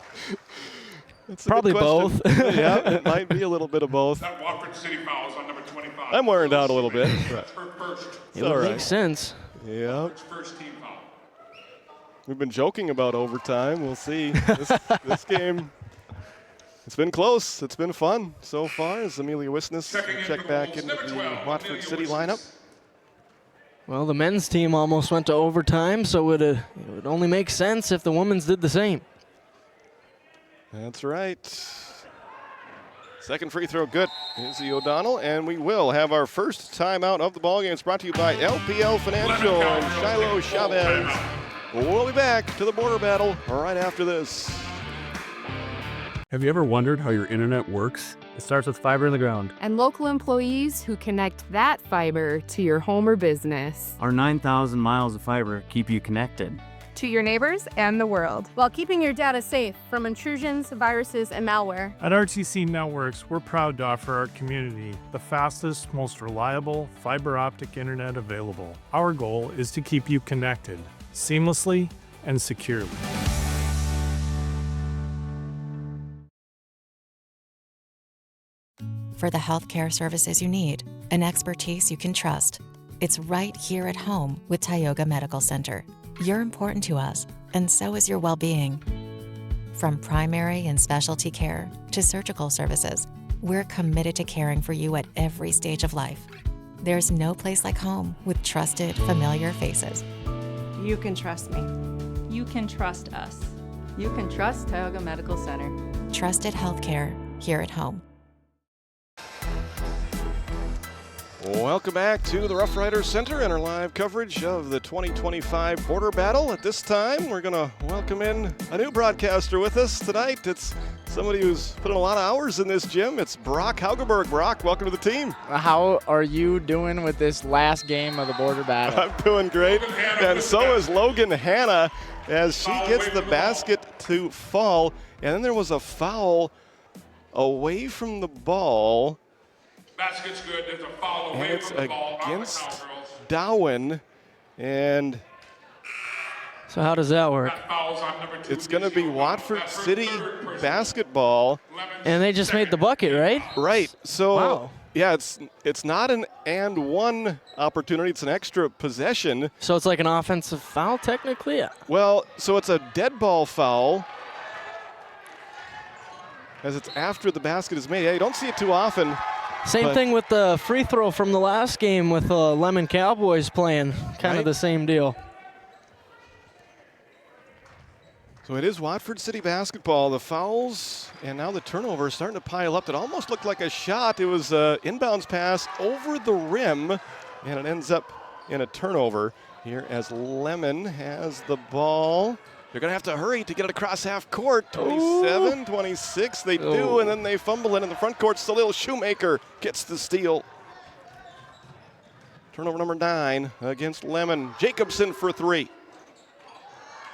S5: Probably both.
S2: Yeah, it might be a little bit of both.
S10: That Watford City foul is on number 25.
S2: I'm wearing down a little bit.
S10: That's her first.
S5: It would make sense.
S2: Yeah.
S10: First team foul.
S2: We've been joking about overtime. We'll see. This game, it's been close. It's been fun so far as Amelia Wisness check back into the Watford City lineup.
S5: Well, the men's team almost went to overtime, so it would only make sense if the women's did the same.
S2: That's right. Second free throw good. Izzy O'Donnell, and we will have our first timeout of the ballgame. It's brought to you by LPL Financial and Shiloh Chavez. We'll be back to the border battle right after this.
S13: Have you ever wondered how your internet works? It starts with fiber in the ground.
S14: And local employees who connect that fiber to your home or business.
S13: Our 9,000 miles of fiber keep you connected
S15: to your neighbors and the world, while keeping your data safe from intrusions, viruses, and malware.
S16: At RTC Networks, we're proud to offer our community the fastest, most reliable fiber optic internet available. Our goal is to keep you connected seamlessly and securely.
S17: For the healthcare services you need, an expertise you can trust, it's right here at home with Tioga Medical Center. You're important to us, and so is your well-being. From primary and specialty care to surgical services, we're committed to caring for you at every stage of life. There's no place like home with trusted, familiar faces.
S15: You can trust me.
S18: You can trust us.
S19: You can trust Tioga Medical Center.
S17: Trusted healthcare here at home.
S2: Welcome back to the Rough Riders Center and our live coverage of the 2025 Border Battle. At this time, we're going to welcome in a new broadcaster with us tonight. It's somebody who's put in a lot of hours in this gym. It's Brock Haugeberg. Brock, welcome to the team.
S20: How are you doing with this last game of the Border Battle?
S2: I'm doing great, and so is Logan Hanna as she gets the basket to fall. And then there was a foul away from the ball.
S10: Basket's good. There's a foul away
S2: And it's
S10: from the ball on the
S2: against
S10: Cowgirls.
S2: Dowen. And
S5: so how does that work?
S10: That foul's on number 2.
S2: It's going to be Watford City basketball.
S5: And they just made the bucket, right?
S2: Right. So,
S5: wow.
S2: Yeah, it's not an and one opportunity. It's an extra possession.
S5: So it's like an offensive foul technically? Yeah.
S2: Well, so it's a dead ball foul as it's after the basket is made. Yeah, you don't see it too often.
S5: Same thing with the free throw from the last game with Lemmon Cowboys playing. Kind of the same deal.
S2: So it is Watford City basketball. The fouls and now the turnover is starting to pile up. It almost looked like a shot. It was an inbounds pass over the rim, and it ends up in a turnover here as Lemmon has the ball. They're going to have to hurry to get it across half court. 27, 26, they do, and then they fumble it in the front court. Salil Shoemaker gets the steal. Turnover number 9 against Lemmon. Jacobson for 3.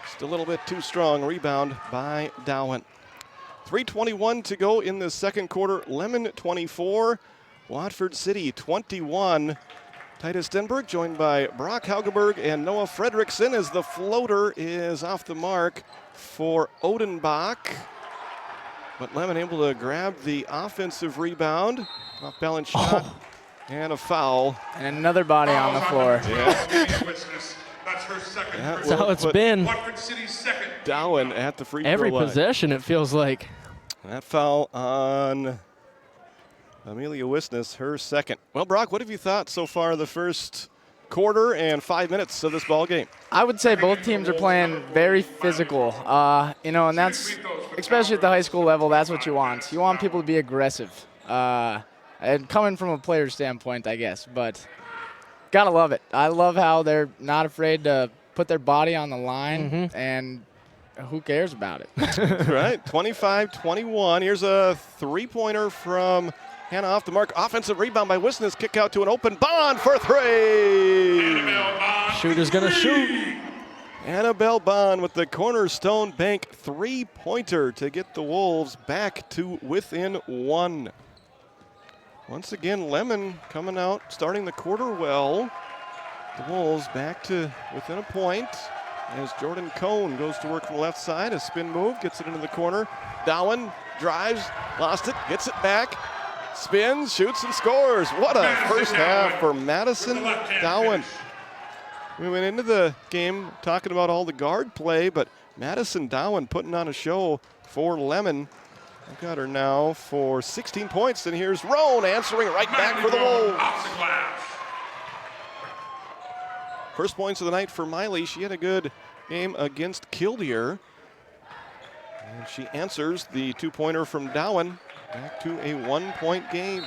S2: Just a little bit too strong. Rebound by Dowen. 3:21 to go in the second quarter. Lemmon 24, Watford City 21. Titus Stenberg joined by Brock Haugeberg and Noah Fredrickson as the floater is off the mark for Odenbach. But Lemmon able to grab the offensive rebound. Off balance shot and a foul.
S20: And another body on the floor.
S2: Yeah.
S10: That's her second.
S5: That's how it's been.
S10: Watford City's second.
S2: Dowen at the free throw
S5: Every
S2: line.
S5: possession, it feels like.
S2: That foul on Amelia Wisness, her second. Well, Brock, what have you thought so far the first quarter and 5 minutes of this ball game?
S20: I would say both teams are playing very physical, and that's, especially at the high school level, that's what you want. You want people to be aggressive. And coming from a player standpoint, I guess, but gotta love it. I love how they're not afraid to put their body on the line, and who cares about it?
S2: That's right. 25-21. Here's a three-pointer from Hannah off the mark. Offensive rebound by Wisnes. Kick out to an open Bond for three.
S5: Shooter's going to shoot.
S2: Annabelle Bond with the cornerstone bank three-pointer to get the Wolves back to within one. Once again, Lemmon coming out, starting the quarter well. The Wolves back to within a point as Jordan Cohn goes to work from the left side. A spin move, gets it into the corner. Dowen drives, lost it, gets it back. Spins, shoots, and scores. What a first half for Madison Dowen. We went into the game talking about all the guard play, but Madison Dowen putting on a show for Lemmon. I've got her now for 16 points, and here's Roan answering right back for the Wolves. First points of the night for Miley. She had a good game against Kildare. And she answers the two-pointer from Dowen. Back to a one-point game.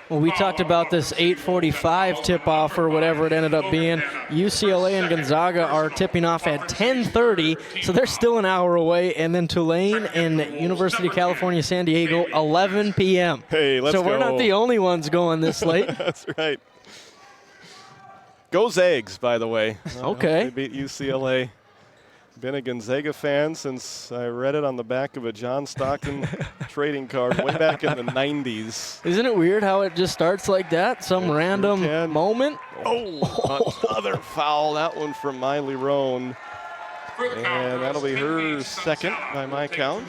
S5: Well, we talked about this 8:45 tip-off or whatever it ended up being. UCLA and Gonzaga are tipping off at 10:30, so they're still an hour away. And then Tulane and University of California, San Diego, 11 p.m.
S2: Hey, let's go.
S5: So we're not the only ones going this late.
S2: That's right. Go Zags, by the way.
S5: Okay.
S2: They beat UCLA. Been a Gonzaga fan since I read it on the back of a John Stockton trading card way back in the 90s.
S5: Isn't it weird how it just starts like that? Some random moment?
S2: Oh, another foul. That one from Miley Roan. And that'll be her second by my count.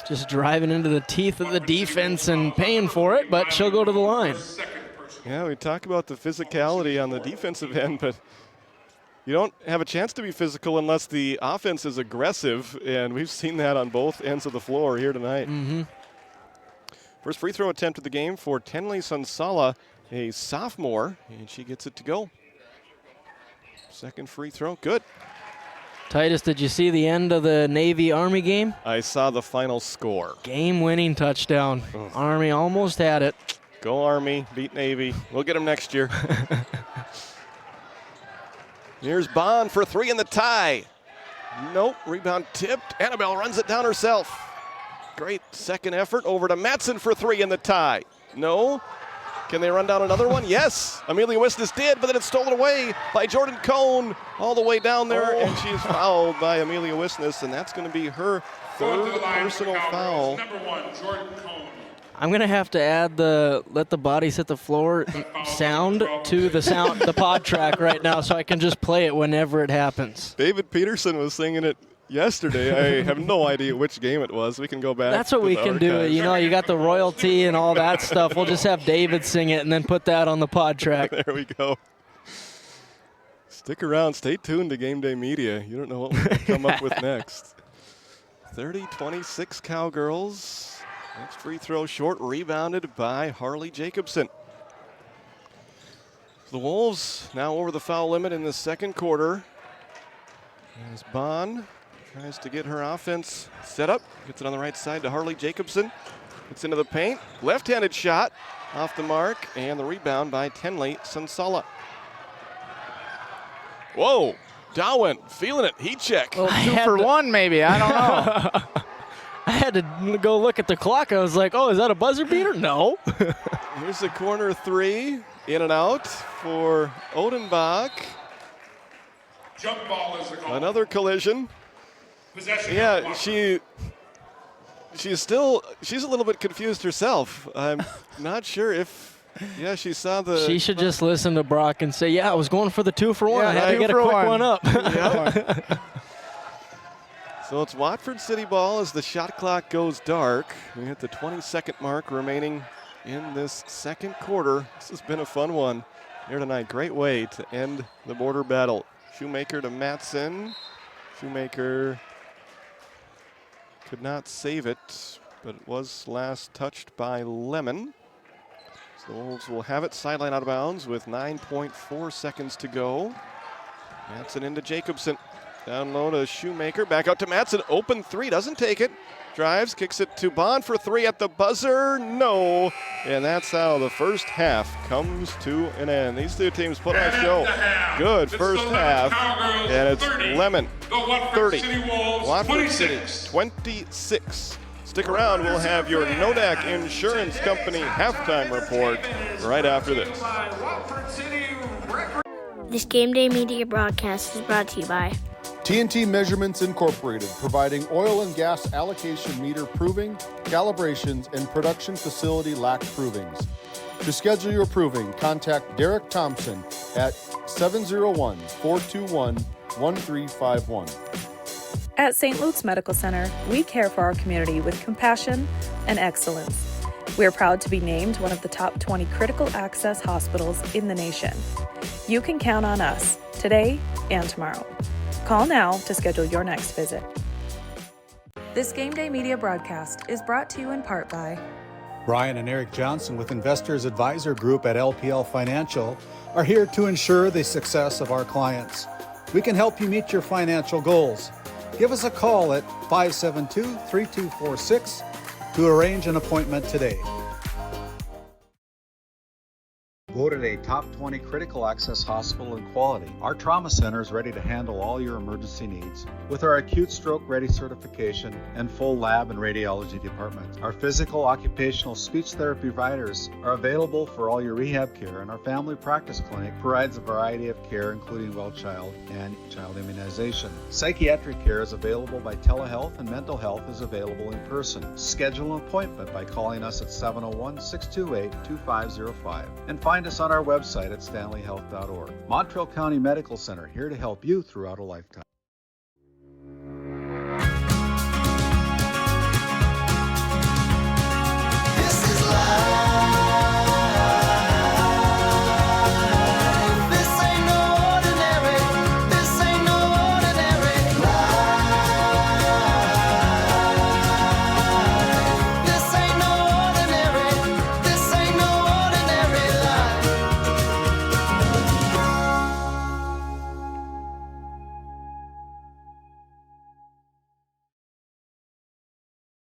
S5: Just driving into the teeth of the defense and paying for it, but she'll go to the line.
S2: Yeah, we talk about the physicality on the defensive end, but you don't have a chance to be physical unless the offense is aggressive, and we've seen that on both ends of the floor here tonight. First free throw attempt of the game for Tenley Sansala, a sophomore, and she gets it to go. Second free throw, good.
S5: Titus, did you see the end of the Navy-Army game?
S2: I saw the final score.
S5: Game-winning touchdown. Army almost had it.
S2: Go Army, beat Navy. We'll get them next year. Here's Bond for three in the tie. Nope, rebound tipped. Annabelle runs it down herself. Great second effort over to Matson for three in the tie. No. Can they run down another one? Yes. Amelia Wisnes did, but then it's stolen away by Jordan Cohn all the way down there, and she's fouled by Amelia Wisnes, and that's going to be her third personal foul.
S10: Number 1, Jordan Cohn.
S5: I'm gonna have to add the "Let the Bodies Hit the Floor" sound to the pod track right now, so I can just play it whenever it happens.
S2: David Peterson was singing it yesterday. I have no idea which game it was. We can go back.
S5: That's what we can do. You know, you got the royalty and all that stuff. We'll just have David sing it and then put that on the pod track.
S2: There we go. Stick around. Stay tuned to Game Day Media. You don't know what we'll come up with next. 30-26 Cowgirls. Next free throw short, rebounded by Harley Jacobson. The Wolves now over the foul limit in the second quarter. As Bond tries to get her offense set up, gets it on the right side to Harley Jacobson. Gets into the paint, left-handed shot off the mark, and the rebound by Tenley Sansala. Whoa, Dowen feeling it, heat check.
S20: Well, 2 for 1 maybe, I don't know.
S5: I had to go look at the clock. I was like, oh, is that a buzzer beater? No.
S2: Here's the corner three, in and out for Odenbach.
S10: Jump ball is the goal.
S2: Another collision.
S10: Possession.
S2: Yeah, she's a little bit confused herself. I'm not sure if, she saw the.
S5: She should just listen to Brock and say, yeah, I was going for the 2 for 1. I had to get a quick one up.
S2: Yep. So it's Watford City ball as the shot clock goes dark. We hit the 22nd mark remaining in this second quarter. This has been a fun one here tonight. Great way to end the border battle. Shoemaker to Matson. Shoemaker could not save it, but it was last touched by Lemmon. So the Wolves will have it sideline out of bounds with 9.4 seconds to go. Matson into Jacobson. Down low to Shoemaker, back out to Matson, open three, doesn't take it. drives, kicks it to Bond for three at the buzzer. No. And that's how the first half comes to an end. These two teams put on a show. Good first half. And it's Lemmon 30, Watford City 26. Stick around. We'll have your Nodak Insurance Company halftime report right after this.
S21: This Game Day Media broadcast is brought to you by
S9: TNT Measurements Incorporated, providing oil and gas allocation meter proving, calibrations, and production facility lac provings. To schedule your proving, contact Derek Thompson at 701-421-1351.
S1: At St. Luke's Medical Center, we care for our community with compassion and excellence. We are proud to be named one of the top 20 critical access hospitals in the nation. You can count on us today and tomorrow. Call now to schedule your next visit. This Game Day Media broadcast is brought to you in part by
S12: Brian and Eric Johnson with Investors Advisor Group at LPL Financial are here to ensure the success of our clients. We can help you meet your financial goals. Give us a call at 572-3246 to arrange an appointment today.
S8: Voted a top 20 critical access hospital in quality, our trauma center is ready to handle all your emergency needs with our acute stroke ready certification and full lab and radiology department. Our physical, occupational, speech therapy providers are available for all your rehab care, and our family practice clinic provides a variety of care including well child and child immunization. Psychiatric care is available by telehealth, and mental health is available in person. Schedule an appointment by calling us at 701-628-2505 and find us on our website at stanleyhealth.org. Montreal County Medical Center, here to help you throughout a lifetime.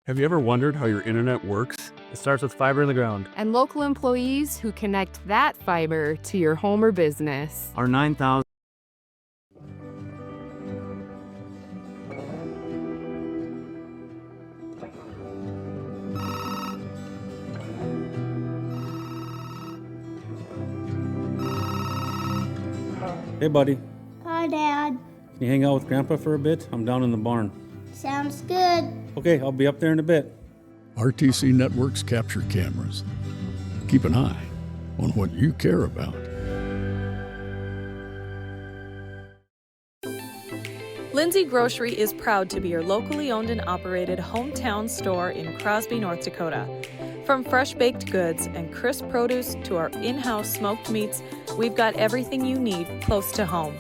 S13: Have you ever wondered how your internet works? It starts with fiber in the ground.
S14: And local employees who connect that fiber to your home or business.
S13: Our 9,000.
S22: Hey, buddy.
S21: Hi, Dad.
S22: Can you hang out with Grandpa for a bit? I'm down in the barn.
S21: Sounds good.
S22: Okay, I'll be up there in a bit.
S23: RTC Networks capture cameras. Keep an eye on what you care about.
S1: Lindsay Grocery is proud to be your locally owned and operated hometown store in Crosby, North Dakota. From fresh baked goods and crisp produce to our in-house smoked meats, we've got everything you need close to home.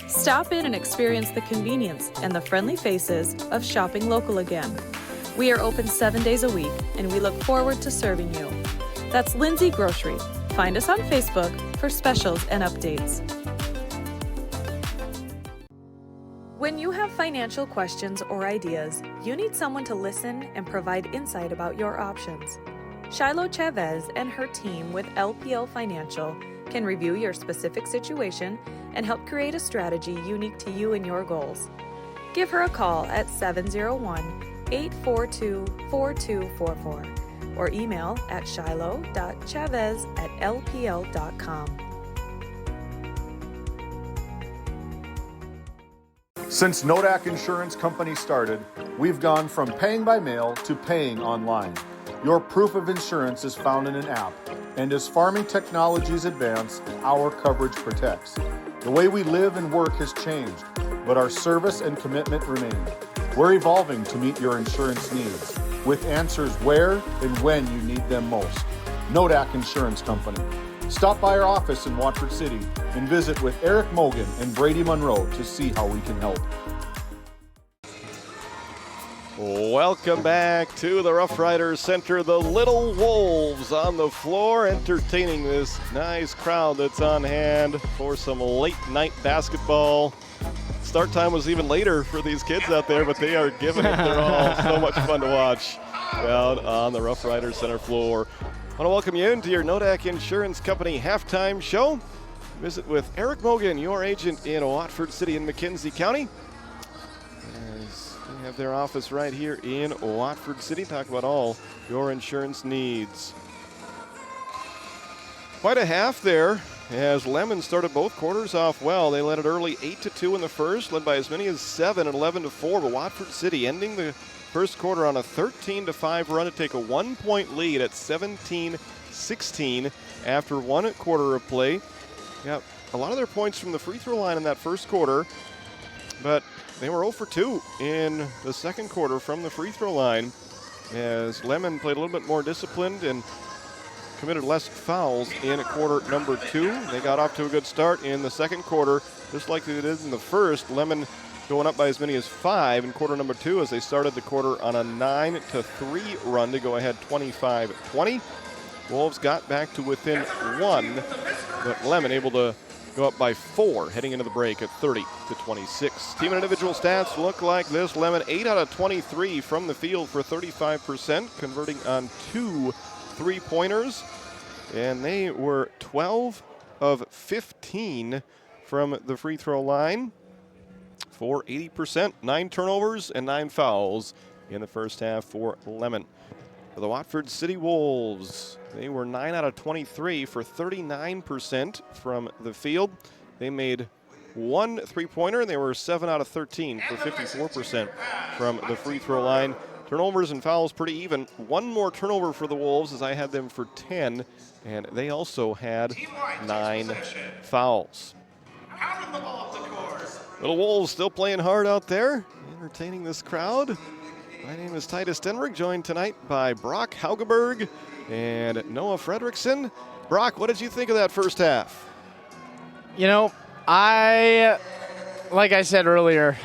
S1: Stop in and experience the convenience and the friendly faces of shopping local again. We are open 7 days a week, and we look forward to serving you. That's Lindsay Grocery. Find us on Facebook for specials and updates. When you have financial questions or ideas, you need someone to listen and provide insight about your options. Shiloh Chavez and her team with LPL Financial can review your specific situation and help create a strategy unique to you and your goals. Give her a call at 701-842-4244 or email at shiloh.chavez@lpl.com.
S9: Since Nodak Insurance Company started, we've gone from paying by mail to paying online. Your proof of insurance is found in an app, and as farming technologies advance, our coverage protects. The way we live and work has changed, but our service and commitment remain. We're evolving to meet your insurance needs, with answers where and when you need them most. Nodak Insurance Company. Stop by our office in Watford City and visit with Eric Mogan and Brady Monroe to see how we can help.
S2: Welcome back to the Rough Riders Center. The Little Wolves on the floor entertaining this nice crowd that's on hand for some late night basketball. start time was even later for these kids out there, but they are giving it their all. So much fun to watch out on the Rough Riders center floor. I want to welcome you into your Nodak Insurance Company halftime show. Visit with Eric Mogan, your agent in Watford City and McKenzie County. As they have their office right here in Watford City. Talk about all your insurance needs. Quite a half there as Lemmon started both quarters off well. They led it early 8-2 in the first, led by as many as 7 and 11-4. But Watford City ending the first quarter on a 13-5 run to take a 1-point lead at 17-16 after 1 quarter of play. Yeah, a lot of their points from the free throw line in that first quarter, but they were 0 for 2 in the second quarter from the free throw line as Lemmon played a little bit more disciplined and committed less fouls in quarter number 2. They got off to a good start in the second quarter, just like they did in the first. Lemmon going up by as many as 5 in quarter number 2 as they started the quarter on a 9-3 run to go ahead 25-20. Wolves got back to within 1, but Lemmon able to go up by 4 heading into the break at 30-26. Team and individual stats look like this. Lemmon 8 out of 23 from the field for 35%, converting on 2 3-pointers, and they were 12 of 15 from the free throw line for 80%. 9 turnovers and 9 fouls in the first half for Lemmon. For the Watford City Wolves, they were 9 out of 23 for 39% from the field. They made 1 3-pointer, and they were 7 out of 13 for 54% from the free throw line. Turnovers and fouls pretty even. 1 more turnover for the Wolves as I had them for 10, and they also had 9 fouls. Little Wolves still playing hard out there, entertaining this crowd. My name is Titus Denrick, joined tonight by Brock Haugeberg and Noah Fredrickson. Brock, what did you think of that first half?
S20: You know, like I said earlier,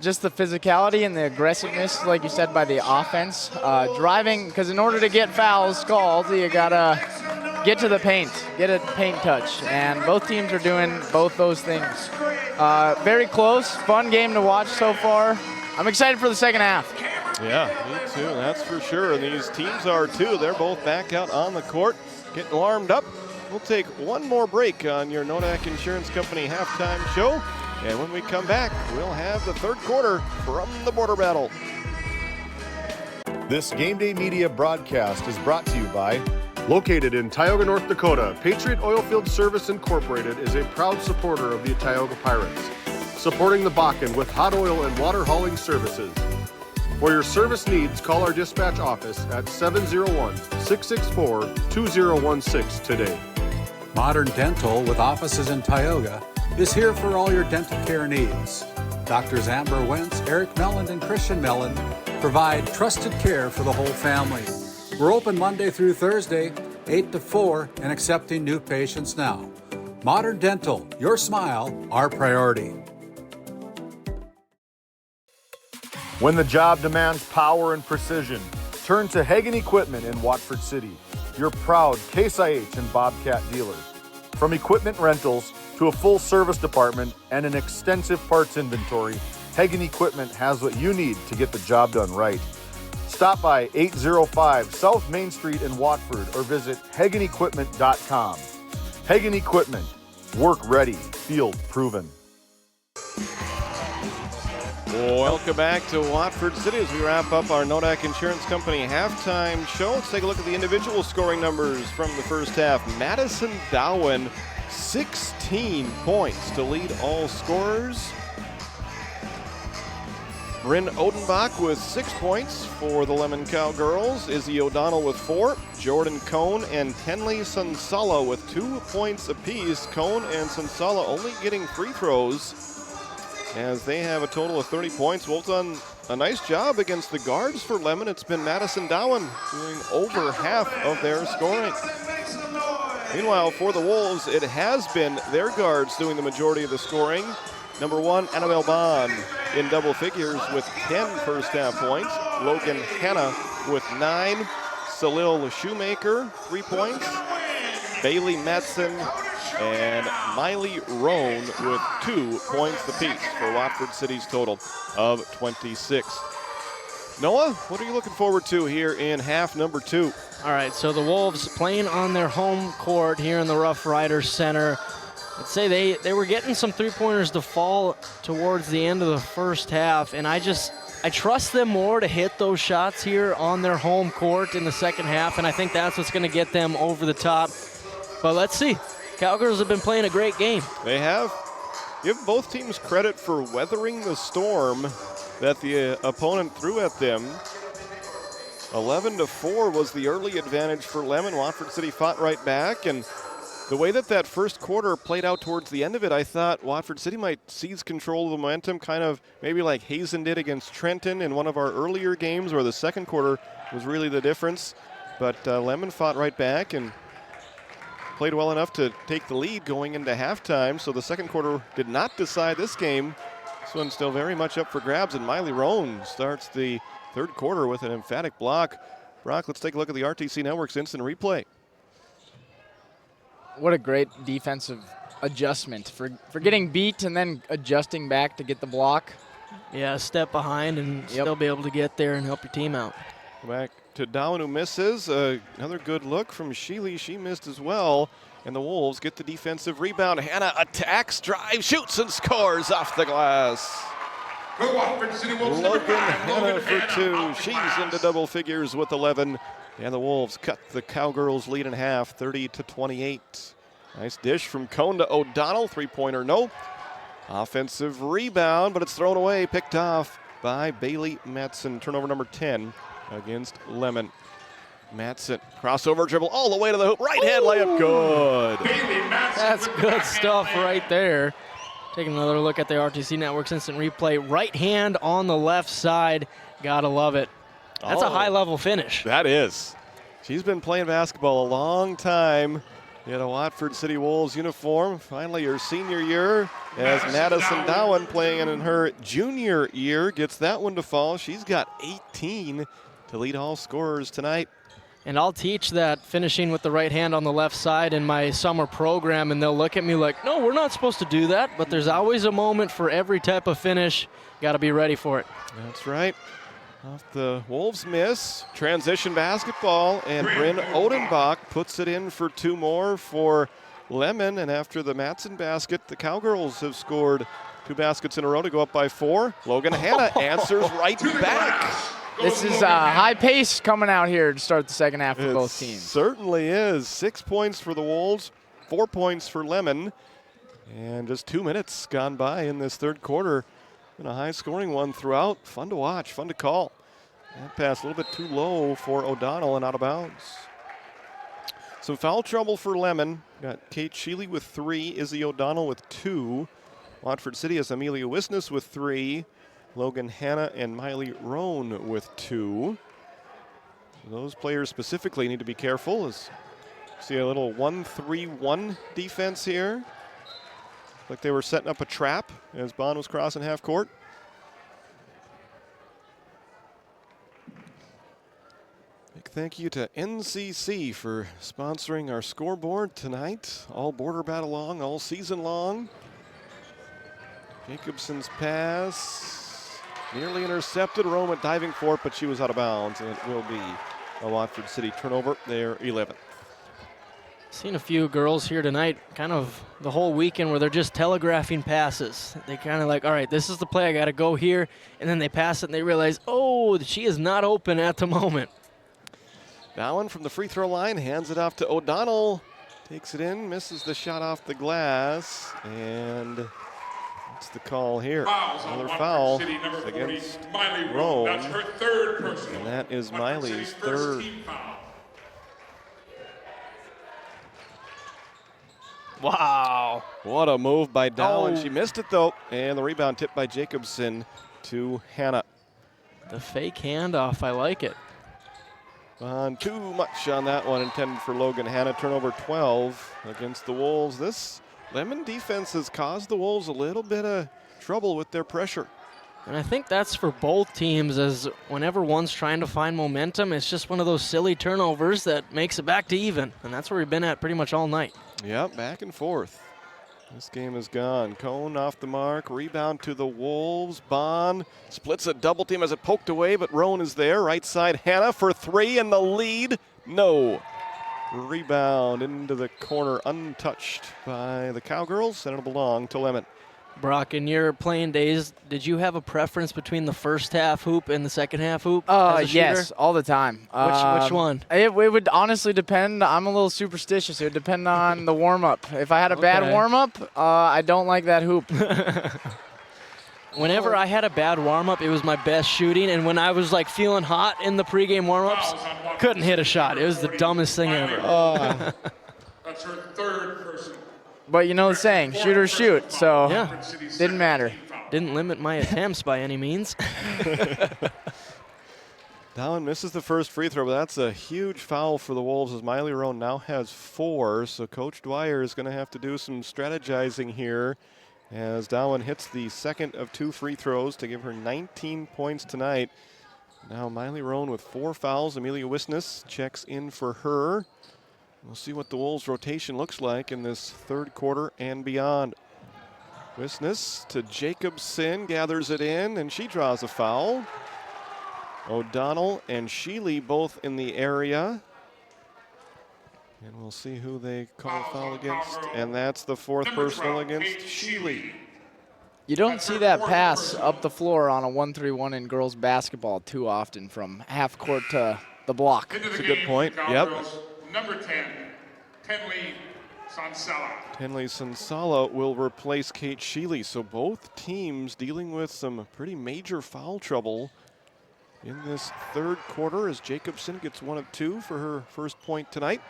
S20: just the physicality and the aggressiveness, like you said, by the offense. Driving, because in order to get fouls called, you got to get to the paint, get a paint touch. And both teams are doing both those things. Very close, fun game to watch so far. I'm excited for the second half.
S2: Yeah, me too, that's for sure. And these teams are too. They're both back out on the court, getting warmed up. We'll take one more break on your Nodak Insurance Company halftime show. And when we come back, we'll have the third quarter from the border battle.
S9: This Game Day Media broadcast is brought to you by, located in Tioga, North Dakota, Patriot Oilfield Service Incorporated is a proud supporter of the Tioga Pirates, supporting the Bakken with hot oil and water hauling services. For your service needs, call our dispatch office at 701-664-2016 today.
S8: Modern Dental, with offices in Tioga, is here for all your dental care needs. Doctors Amber Wentz, Eric Melland, and Christian Melland provide trusted care for the whole family. We're open Monday through Thursday, 8 to 4, and accepting new patients now. Modern Dental, your smile, our priority.
S9: When the job demands power and precision, turn to Hagen Equipment in Watford City, your proud Case IH and Bobcat dealer. From equipment rentals to a full service department and an extensive parts inventory, Hagen Equipment has what you need to get the job done right. Stop by 805 South Main Street in Watford or visit HagenEquipment.com. Hagen Equipment, work ready, field proven.
S2: Welcome back to Watford City as we wrap up our Nodak Insurance Company halftime show. Let's take a look at the individual scoring numbers from the first half. Madison Dowen, 16 points to lead all scorers. Bryn Odenbach with 6 points for the Lemmon Cowgirls. Izzy O'Donnell with 4. Jordan Cohn and Tenley Sansala with 2 points apiece. Cohn and Sansala only getting free throws as they have a total of 30 points. Wolves done a nice job against the guards for Lemmon. It's been Madison Dowen doing over half of their scoring. Meanwhile, for the Wolves, it has been their guards doing the majority of the scoring. Number 1, Annabelle Bond in double figures with 10 first half points. Logan Hanna with 9. Salil Shoemaker, 3 points. Bailey Metzen and Miley Roan with 2 points apiece for Watford City's total of 26. Noah, what are you looking forward to here in half number 2?
S5: All right, so the Wolves playing on their home court here in the Rough Riders Center. I'd say they were getting some three-pointers to fall towards the end of the first half, and I trust them more to hit those shots here on their home court in the second half, and I think that's what's going to get them over the top. But let's see. Cowgirls have been playing a great game.
S2: They have. Give both teams credit for weathering the storm that the opponent threw at them. 11-4 was the early advantage for Lemmon. Watford City fought right back, and the way that first quarter played out towards the end of it, I thought Watford City might seize control of the momentum, kind of maybe like Hazen did against Trenton in one of our earlier games, where the second quarter was really the difference. But Lemmon fought right back and played well enough to take the lead going into halftime. So the second quarter did not decide this game. This one's still very much up for grabs, and Miley Roan starts the third quarter with an emphatic block. Brock, let's take a look at the RTC Network's instant replay.
S20: What a great defensive adjustment for getting beat and then adjusting back to get the block.
S5: Yeah, a step behind and still be able to get there and help your team out.
S2: Back to Dowan, who misses. Another good look from Sheely. She missed as well. And the Wolves get the defensive rebound. Hannah attacks, drives, shoots, and scores off the glass. Logan Hannah for 2. She's into double figures with 11. And the Wolves cut the Cowgirls' lead in half, 30-28. Nice dish from Cone to O'Donnell. Three-pointer, no. Offensive rebound, but it's thrown away, picked off by Bailey Matson. Turnover number 10 against Lemmon. Matson, crossover dribble all the way to the hoop. Right hand layup, good.
S5: That's good stuff right there. Taking another look at the RTC Network's instant replay. Right hand on the left side. Gotta love it. That's a high-level finish.
S2: That is. She's been playing basketball a long time in a Watford City Wolves uniform. Finally, her senior year, as Madison Dowan, playing in her junior year, gets that one to fall. She's got 18 to lead all scorers tonight.
S5: And I'll teach that finishing with the right hand on the left side in my summer program, and they'll look at me like, no, we're not supposed to do that, but there's always a moment for every type of finish. Got to be ready for it.
S2: That's right. Off the Wolves miss, transition basketball, and Bryn Odenbach puts it in for 2 more for Lemmon. And after the Matson basket, the Cowgirls have scored 2 baskets in a row to go up by 4. Logan Hannah answers right back.
S20: This is high pace coming out here to start the second half for both teams.
S2: Certainly is. 6 points for the Wolves, 4 points for Lemmon. And just 2 minutes gone by in this third quarter. Been a high-scoring one throughout. Fun to watch, fun to call. That pass a little bit too low for O'Donnell and out of bounds. Some foul trouble for Lemmon. Got Kate Sheely with 3, Izzy O'Donnell with 2. Watford City has Amelia Wisness with 3. Logan Hannah and Miley Roan with 2. Those players specifically need to be careful. As see a little 1-3-1 defense here. Like they were setting up a trap as Bond was crossing half court. Big thank you to NCC for sponsoring our scoreboard tonight. All border battle long, all season long. Jacobson's pass, nearly intercepted. Roma diving for it, but she was out of bounds, and it will be a Watford City turnover. They're 11th.
S5: Seen a few girls here tonight, kind of the whole weekend, where they're just telegraphing passes. They kind of like, all right, this is the play, I got to go here. And then they pass it and they realize, oh, she is not open at the moment.
S2: Dowan from the free throw line hands it off to O'Donnell. Takes it in, misses the shot off the glass. And that's the call here. Another foul against Roan.
S10: That's her third personal.
S2: And that is Miley's third.
S5: Wow.
S2: What a move by Dowan. She missed it, though. And the rebound tipped by Jacobson to Hannah.
S5: The fake handoff, I like it.
S2: Too much on that one, intended for Logan Hannah. Turnover 12 against the Wolves. This Lemmon defense has caused the Wolves a little bit of trouble with their pressure.
S5: And I think that's for both teams, as whenever one's trying to find momentum, it's just one of those silly turnovers that makes it back to even. And that's where we've been at pretty much all night.
S2: Yep, back and forth. This game is gone. Cone off the mark. Rebound to the Wolves. Bond splits a double team as it poked away, but Roan is there. Right side, Hannah for three, and the lead. No. Rebound into the corner, untouched by the Cowgirls, and it'll belong to Lemmon.
S5: Brock, in your playing days, did you have a preference between the first half hoop and the second half hoop as a shooter?
S20: Yes, all the time.
S5: Which one?
S20: It would honestly depend. I'm a little superstitious. It would depend on the warm-up. If I had a bad warm-up, I don't like that hoop.
S5: Whenever I had a bad warm-up, it was my best shooting, and when I was like feeling hot in the pregame warm-ups, couldn't hit a shot. It was the dumbest thing ever.
S10: That's her third person.
S20: But you know the saying, shoot or shoot, so
S5: yeah.
S20: Didn't matter.
S5: Didn't limit my attempts by any means.
S2: Dowan misses the first free throw, but that's a huge foul for the Wolves as Miley Roan now has 4. So Coach Dwyer is going to have to do some strategizing here as Dowan hits the second of 2 free throws to give her 19 points tonight. Now Miley Roan with 4 fouls. Amelia Wisness checks in for her. We'll see what the Wolves' rotation looks like in this third quarter and beyond. Wisness to Jacobson, gathers it in, and she draws a foul. O'Donnell and Sheely both in the area. And we'll see who they call a foul against, and that's the 4th personal against Sheely.
S20: You don't see that pass up the floor on a 1-3-1 in girls basketball too often from half court to the block.
S2: That's a good point. Yep.
S10: Number 10, Tenley Sansala.
S2: Tenley Sansala will replace Kate Sheely. So both teams dealing with some pretty major foul trouble in this third quarter as Jacobson gets 1 of 2 for her first point tonight.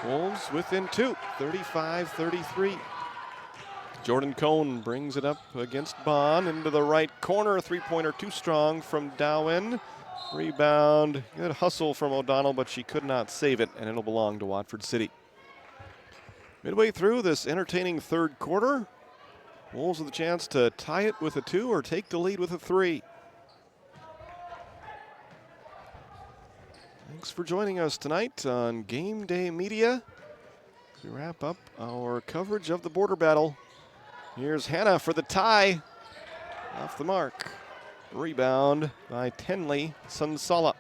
S2: Wolves within 2, 35-33. Jordan Cone brings it up against Bond into the right corner. A 3-pointer too strong from Dowan. Rebound, good hustle from O'Donnell, but she could not save it, and it'll belong to Watford City. Midway through this entertaining third quarter, Wolves with a chance to tie it with a 2 or take the lead with a 3. Thanks for joining us tonight on Game Day Media. As we wrap up our coverage of the border battle. Here's Hannah for the tie. Off the mark. Rebound by Tenley Sansala.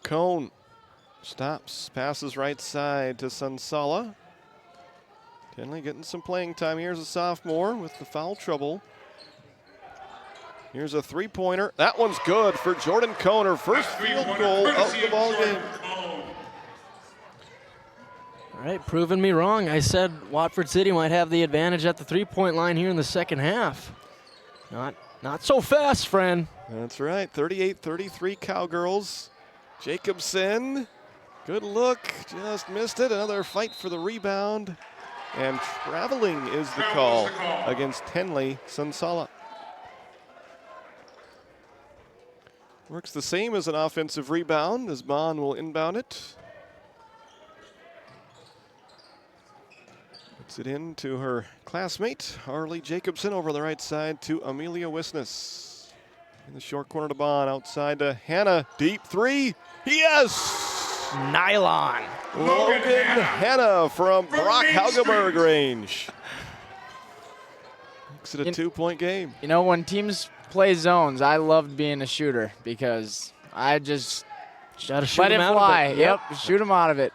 S2: Cone stops, passes right side to Sansala. Tenley getting some playing time here as a sophomore with the foul trouble. Here's a 3-pointer. That one's good for Jordan Cone, her first field goal of the ball game.
S5: All right, proving me wrong. I said Watford City might have the advantage at the 3-point line here in the second half. Not so fast, friend.
S2: That's right, 38-33 Cowgirls. Jacobson, good look, just missed it. Another fight for the rebound. And traveling is the call against Tenley Sansala. Works the same as an offensive rebound as Bond will inbound it. Puts it in to her classmate, Harley Jacobson, over the right side to Amelia Wisness. In the short corner to Bond, outside to Hannah. Deep 3. Yes!
S5: Nylon.
S2: Logan Hannah from Brock Haugeberg range. Makes it a 2-point game.
S20: You know, when teams play zones, I loved being a shooter because I just let it fly. Yep, shoot them out of it.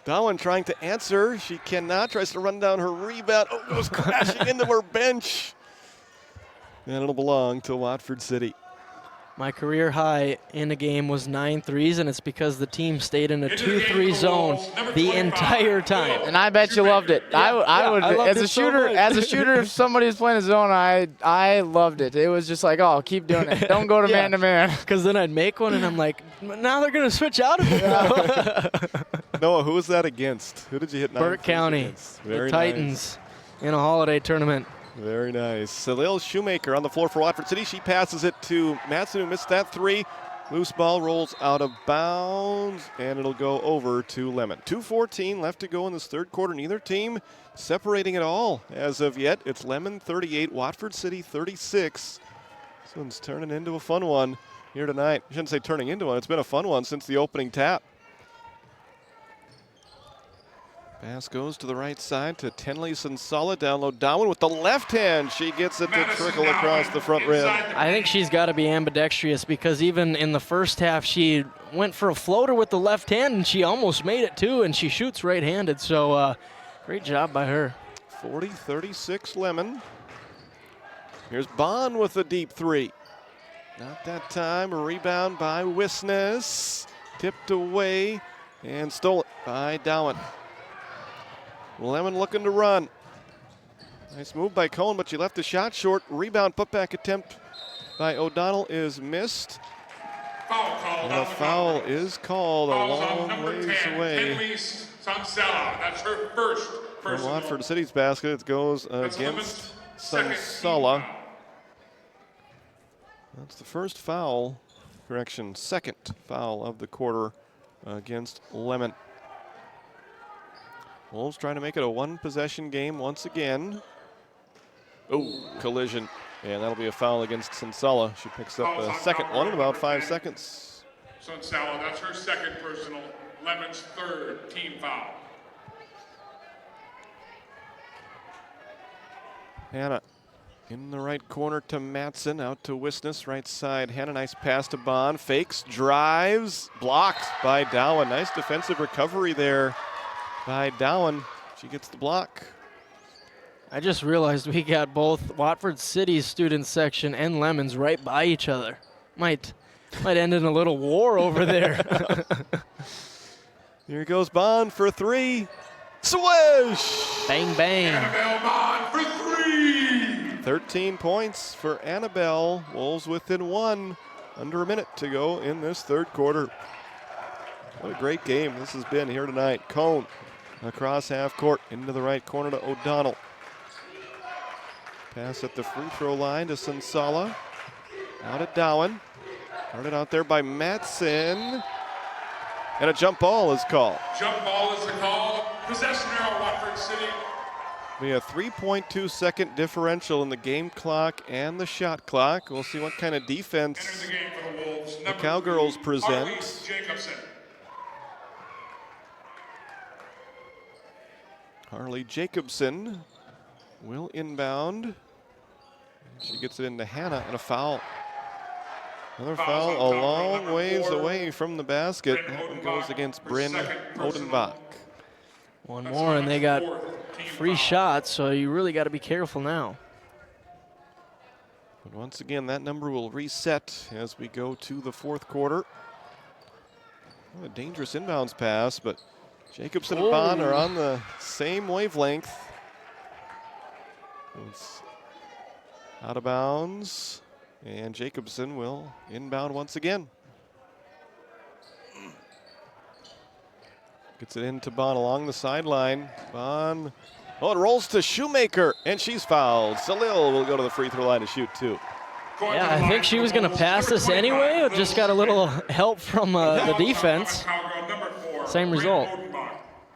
S2: Dowan trying to answer. She cannot. Tries to run down her rebound. Oh, goes crashing into her bench. And it'll belong to Watford City.
S5: My career high in a game was 9 threes, and it's because the team stayed in a 2-3 zone the entire time.
S20: And I bet you loved it. I would, as a shooter, if somebody was playing a zone, I loved it. It was just like, oh, keep doing it. Don't go to man to man.
S5: Because then I'd make one, and I'm like, now they're gonna switch out of it.
S2: Noah, who was that against? Who did you hit?
S5: Burke County, the Titans, in a holiday tournament.
S2: Very nice. Salil Shoemaker on the floor for Watford City. She passes it to Madsen, who missed that 3. Loose ball rolls out of bounds, and it'll go over to Lemmon. 2:14 left to go in this third quarter. Neither team separating at all as of yet. It's Lemmon 38, Watford City 36. This one's turning into a fun one. here tonight. I shouldn't say turning into one. It's been a fun one since the opening tap. Pass goes to the right side to Tenley Sensala. Down low, Dowen with the left hand. She gets it to trickle across the front rim.
S5: I think she's got to be ambidextrous because even in the first half, she went for a floater with the left hand, and she almost made it too, and she shoots right-handed. So great job by her.
S2: 40-36 Lemmon. Here's Bond with a deep three. Not that time. A rebound by Wisnes. Tipped away and stolen by Dowen. Lemmon looking to run. Nice move by Cohen, but she left the shot short. Rebound putback attempt by O'Donnell is missed. And a foul is called a long ways away.
S10: That's her first
S2: From Watford City's basket, it goes against Sensala. That's the first foul, second foul of the quarter against Lemmon. Wolves trying to make it a one-possession game once again. Oh, collision. And that'll be a foul against Sensala. She picks up a second one in about 5 seconds.
S10: Sensala, that's her second personal. Lemmon's third team foul.
S2: Hannah in the right corner to Matson, out to Wisnes, right side. Hannah, nice pass to Bond, fakes, drives, blocked by Dowen. Nice defensive recovery there by Dowen. She gets the block.
S5: I just realized we got both Watford City's student section and Lemmon's right by each other. Might end in a little war over there.
S2: Here goes Bond for three. Swish!
S5: Bang, bang.
S10: Annabelle Bond for three.
S2: 13 points for Annabelle. Wolves within one. Under a minute to go in this third quarter. What a great game this has been here tonight. Cone across half court into the right corner to O'Donnell. Pass at the free throw line to Sensala. Out at Dowen. Started out there by Matson. And a jump ball is called.
S10: Jump ball is the call. Possession arrow, Watford City.
S2: We have 3.2 second differential in the game clock and the shot clock. We'll see what kind of defense the Cowgirls present. Harley Jacobson will inbound. She gets it into Hannah and a foul. Another foul a long ways away from the basket. That one goes against Bryn Odenbach.
S5: One more and they got free shots, so you really got to be careful now.
S2: But once again, that number will reset as we go to the fourth quarter. Oh, a dangerous inbounds pass, but Jacobson and Bond are on the same wavelength. It's out of bounds, and Jacobson will inbound once again. Gets it into Bond along the sideline. Bond, oh, it rolls to Shoemaker, and she's fouled. Salil will go to the free throw line to shoot two.
S5: Yeah, I think she was going to pass this anyway. Just got a little help from the defense. Same result.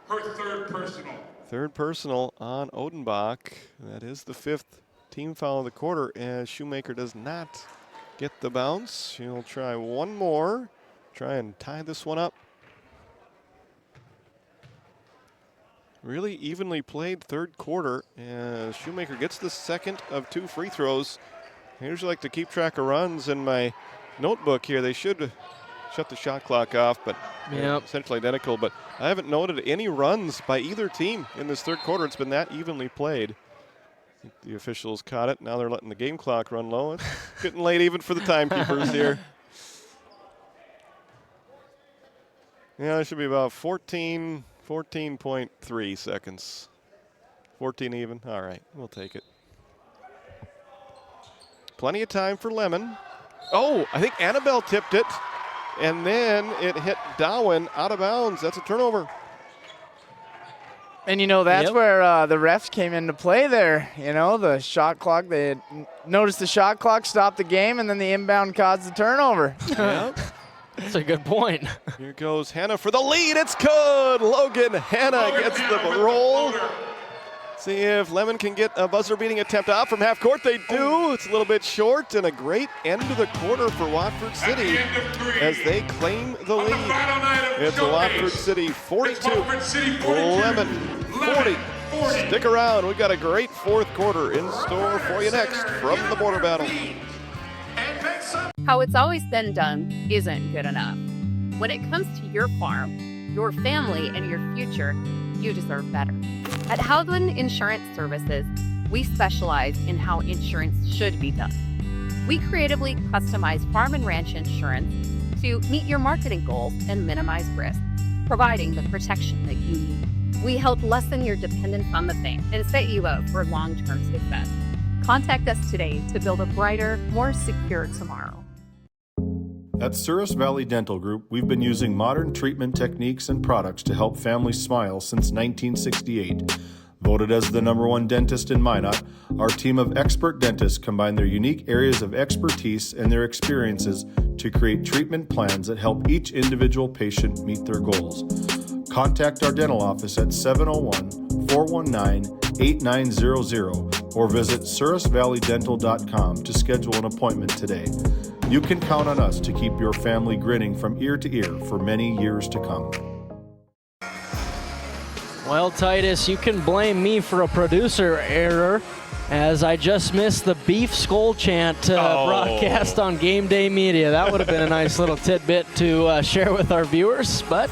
S10: Her third personal.
S2: Third personal on Odenbach. That is the fifth team foul of the quarter, as Shoemaker does not get the bounce. She'll try one more, try and tie this one up. Really evenly played third quarter, and Shoemaker gets the second of two free throws. I usually like to keep track of runs in my notebook here. They should shut the shot clock off, but essentially identical. But I haven't noted any runs by either team in this third quarter. It's been that evenly played. I think the officials caught it. Now they're letting the game clock run low. It's getting late even for the timekeepers here. Yeah, it should be about 14.3 seconds. 14 even. All right, we'll take it. Plenty of time for Lemmon. Oh, I think Annabelle tipped it, and then it hit Dowen out of bounds. That's a turnover.
S20: And, you know, that's where the refs came into play there. You know, the shot clock, they had noticed the shot clock stopped the game, and then the inbound caused the turnover.
S2: Yep.
S5: That's a good point.
S2: Here goes Hannah for the lead. It's good. Logan Hannah gets the roll. See if Lemmon can get a buzzer-beating attempt out from half court. They do. It's a little bit short, and a great end of the quarter for Watford City as they claim the lead. It's Watford City 42, Lemmon 40. Stick around. We've got a great fourth quarter in store for you next from the Border Battle.
S14: How it's always been done isn't good enough. When it comes to your farm, your family, and your future, you deserve better. At Howland Insurance Services, we specialize in how insurance should be done. We creatively customize farm and ranch insurance to meet your marketing goals and minimize risk, providing the protection that you need. We help lessen your dependence on the bank and set you up for long-term success. Contact us today to build a brighter, more secure tomorrow.
S9: At Souris Valley Dental Group, we've been using modern treatment techniques and products to help families smile since 1968. Voted as the #1 dentist in Minot, our team of expert dentists combine their unique areas of expertise and their experiences to create treatment plans that help each individual patient meet their goals. Contact our dental office at 701-419-8900 or visit sourisvalleydental.com to schedule an appointment today. You can count on us to keep your family grinning from ear to ear for many years to come.
S5: Well, Titus, you can blame me for a producer error, as I just missed the beef skull chant broadcast on Game Day Media. That would have been a nice little tidbit to share with our viewers, but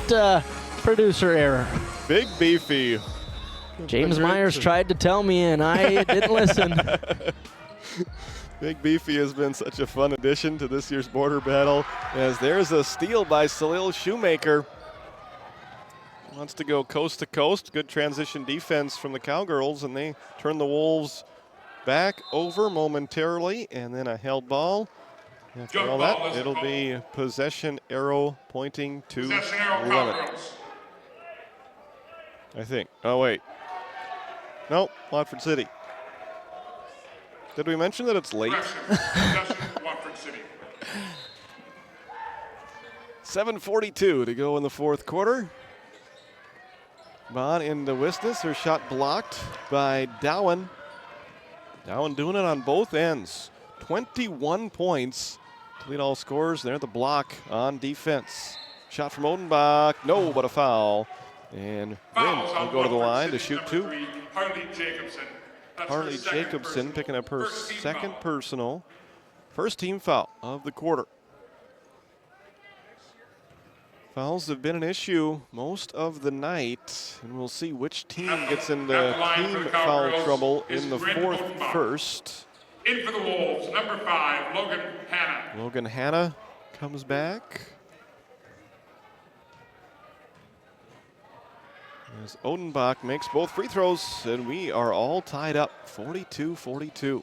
S5: producer error.
S2: Big Beefy.
S5: James Myers tried to tell me, and I didn't listen.
S2: Big Beefy has been such a fun addition to this year's Border Battle, as there's a steal by Salil Shoemaker. Wants to go coast to coast. Good transition defense from the Cowgirls, and they turn the Wolves back over momentarily, and then a held ball. After all that, it'll be possession arrow pointing to Lemmon, I think. Oh, wait. No, Watford City. Did we mention that it's late? 7:42 to go in the fourth quarter. Bond into Wisness. Her shot blocked by Dowen. Dowen doing it on both ends. 21 points to lead all scorers. There, the block on defense. Shot from Odenbach. No, but a foul. And Rin will go to the line to shoot two. Harley Jacobson picking up her second personal. First team foul of the quarter. Fouls have been an issue most of the night, and we'll see which team gets into team foul trouble in the fourth first.
S10: In for the Wolves, number 5, Logan Hanna.
S2: Logan Hanna comes back. As Odenbach makes both free throws, and we are all tied up, 42-42.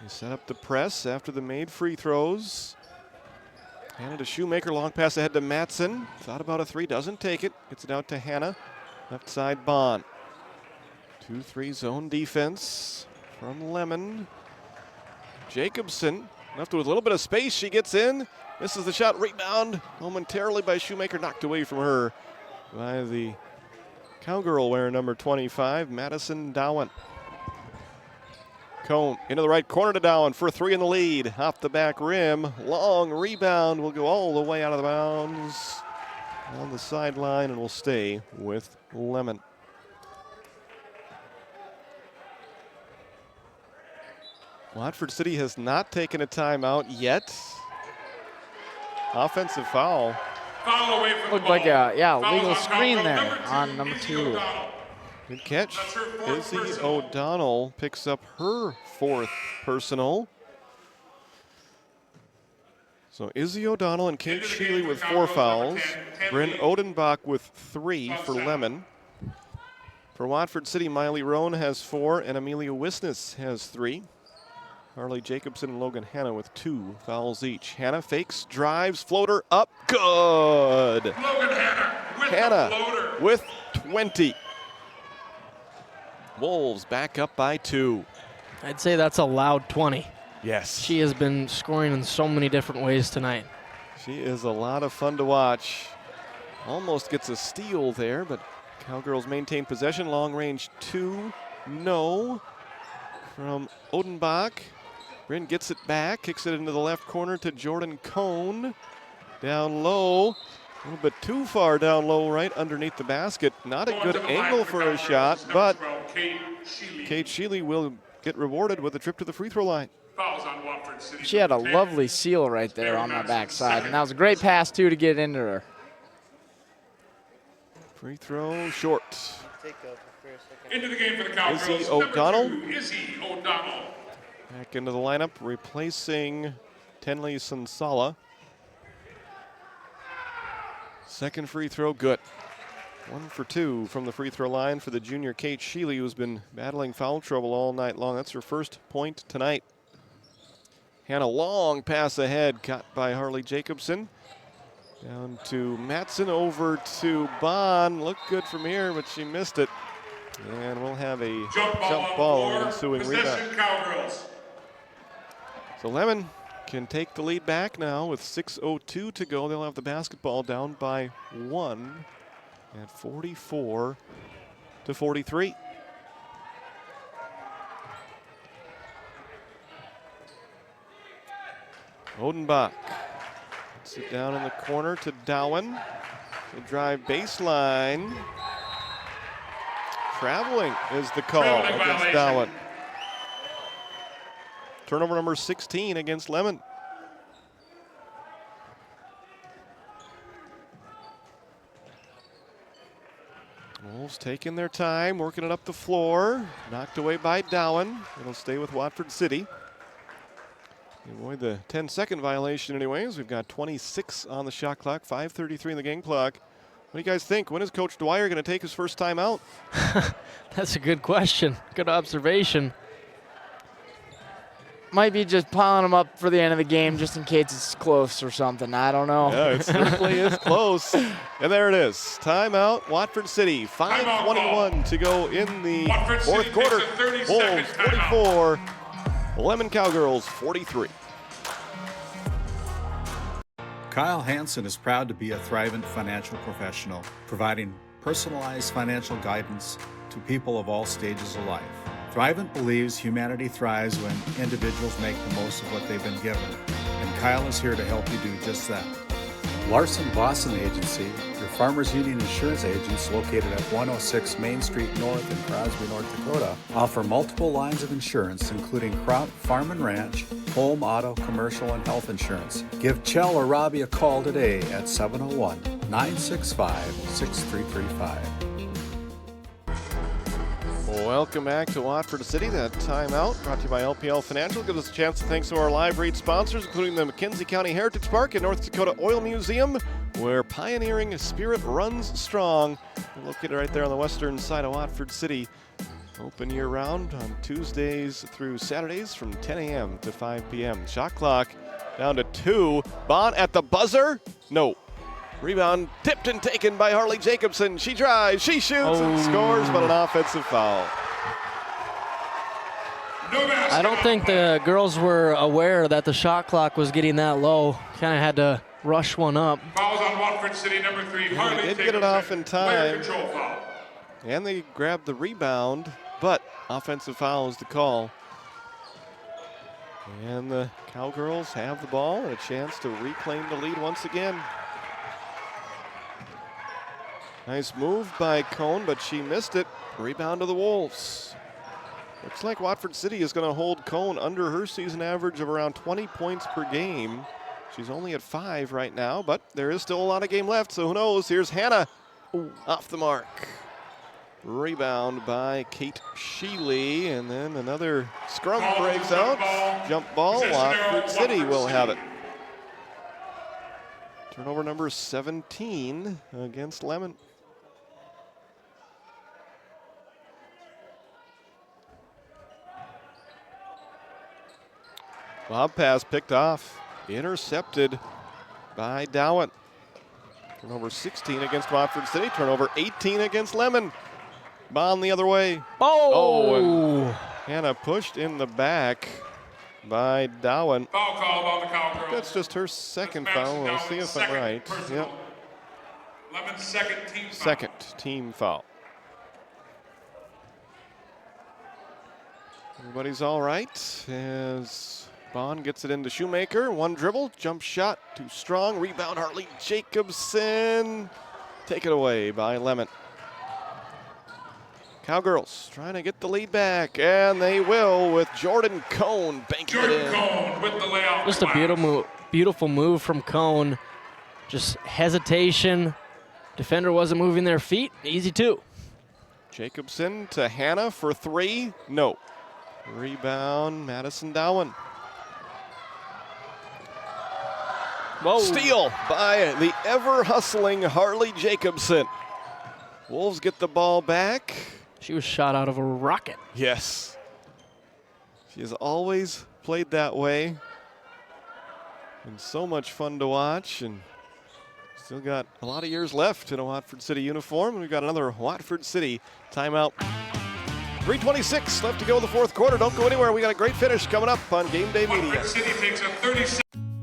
S2: They set up the press after the made free throws. Hanna to Shoemaker, long pass ahead to Matson. Thought about a three, doesn't take it. Gets it out to Hanna. Left side Bond. 2-3 zone defense from Lemmon. Jacobson, left with a little bit of space, she gets in. Misses the shot, rebound momentarily by Shoemaker, knocked away from her by the Cowgirl wearing number 25, Madison Dowen. Cone into the right corner to Dowen for a three in the lead. Off the back rim. Long rebound will go all the way out of the bounds on the sideline and will stay with Lemmon. Watford City has not taken a timeout yet. Offensive foul.
S20: Looked like a legal screen there on number 2.
S2: Good catch. Izzy O'Donnell picks up her fourth personal. So Izzy O'Donnell and Kate Sheely with 4 fouls. Bryn Odenbach with 3 for Lemmon. For Watford City, Miley Roan has 4 and Amelia Wisness has 3. Harley Jacobson and Logan Hanna with 2 fouls each. Hanna fakes, drives, floater up, good.
S10: Logan
S2: Hanna with 20. Wolves back up by 2.
S5: I'd say that's a loud 20.
S2: Yes.
S5: She has been scoring in so many different ways tonight.
S2: She is a lot of fun to watch. Almost gets a steal there, but Cowgirls maintain possession. Long range 2 No. From Odenbach. Bryn gets it back, kicks it into the left corner to Jordan Cohn. Down low. A little bit too far down low, right underneath the basket. Not a good angle for a shot, but Kate Sheely will get rewarded with a trip to the free throw line.
S20: She had a lovely seal right there on that backside, and that was a great pass, too, to get into her.
S2: Free throw short.
S10: Into the game for the Cowgirls.
S2: Izzy O'Donnell.
S10: Izzy O'Donnell.
S2: Back into the lineup, replacing Tenley Sansala. Second free throw, good. 1 for 2 from the free throw line for the junior Kate Sheely, who's been battling foul trouble all night long. That's her first point tonight. Hannah long pass ahead, caught by Harley Jacobson. Down to Matson, over to Bond. Looked good from here, but she missed it. And we'll have a jump ball and ensuing rebound.
S10: Cowgirls.
S2: So Lemmon can take the lead back now with 6:02 to go. They'll have the basketball down by 1 at 44-43. Odenbach puts it down in the corner to Dowen. The drive baseline. Traveling is the call against Dowen. Turnover number 16 against Lemmon. Wolves taking their time, working it up the floor. Knocked away by Dowen. It'll stay with Watford City. Avoid the 10-second violation anyways. We've got 26 on the shot clock, 5:33 in the game clock. What do you guys think? When is Coach Dwyer going to take his first time out?
S5: That's a good question. Good observation.
S20: Might be just piling them up for the end of the game just in case it's close or something. I don't know.
S2: Yeah, it certainly is close. And there it is. Timeout, Watford City. 5:21 to go in the fourth quarter. Wolves 44, Lemmon Cowgirls 43.
S8: Kyle Hansen is proud to be a Thrivent financial professional, providing personalized financial guidance to people of all stages of life. Thrivent believes humanity thrives when individuals make the most of what they've been given, and Kyle is here to help you do just that. Larson Boston Agency, your Farmers Union insurance agents located at 106 Main Street North in Crosby, North Dakota, offer multiple lines of insurance, including crop, farm and ranch, home, auto, commercial, and health insurance. Give Chell or Robbie a call today at 701-965-6335.
S2: Welcome back to Watford City. That timeout brought to you by LPL Financial. Gives us a chance to thank some of our live read sponsors, including the McKenzie County Heritage Park and North Dakota Oil Museum, where pioneering spirit runs strong. We're located right there on the western side of Watford City. Open year-round on Tuesdays through Saturdays from 10 a.m. to 5 p.m. Shot clock down to 2. Bond at the buzzer. No. Rebound tipped and taken by Harley Jacobson. She drives, she shoots, and scores, but an offensive foul.
S5: I don't think the girls were aware that the shot clock was getting that low. Kind of had to rush one up.
S10: Fouls on Watford City, number 3. Harley
S2: They did get it off in time. And they grabbed the rebound, but offensive foul is the call. And the Cowgirls have the ball and a chance to reclaim the lead once again. Nice move by Cohn, but she missed it. Rebound to the Wolves. Looks like Watford City is going to hold Cohn under her season average of around 20 points per game. She's only at 5 right now, but there is still a lot of game left, so who knows? Here's Hannah. Off the mark. Rebound by Kate Sheely, and then another scrum breaks out. Jump ball, Watford City will have it. Turnover number 17 against Lemmon. Lob pass picked off, intercepted by Dowen. Turnover 16 against Watford City, turnover 18 against Lemmon. Bond the other way.
S5: Oh!
S2: And Hannah pushed in the back by Dowen.
S10: Foul called on the Cowgirls.
S2: That's just her second foul. We'll see if I'm right. Yep.
S10: Lemmon's second team foul.
S2: Second team foul. Everybody's all right as Bond gets it into Shoemaker. One dribble, jump shot, too strong. Rebound, Hartley Jacobson. Taken away by Lemmon. Cowgirls trying to get the lead back, and they will with Jordan Cohn banking it in.
S10: Cohn with the layout.
S5: Just a beautiful move from Cohn. Just hesitation. Defender wasn't moving their feet. Easy two.
S2: Jacobson to Hannah for three. No. Rebound, Madison Dowen.
S5: Whoa.
S2: Steal by the ever-hustling Harley Jacobson. Wolves get the ball back.
S5: She was shot out of a rocket.
S2: Yes. She has always played that way. And so much fun to watch. And still got a lot of years left in a Watford City uniform. And we've got another Watford City timeout. 3:26 left to go in the fourth quarter. Don't go anywhere. We got a great finish coming up on Game Day Media.
S10: Watford City takes a 30-second.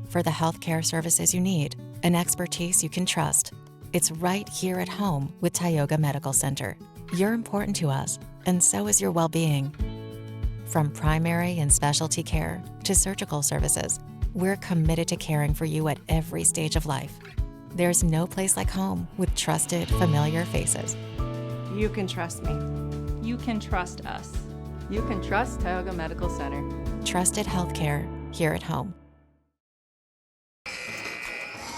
S17: For the healthcare services you need and expertise you can trust, it's right here at home with Tioga Medical Center. You're important to us, and so is your well-being. From primary and specialty care to surgical services, we're committed to caring for you at every stage of life. There's no place like home with trusted, familiar faces.
S19: You can trust me.
S18: You can trust us.
S19: You can trust Tioga Medical Center.
S17: Trusted healthcare here at home.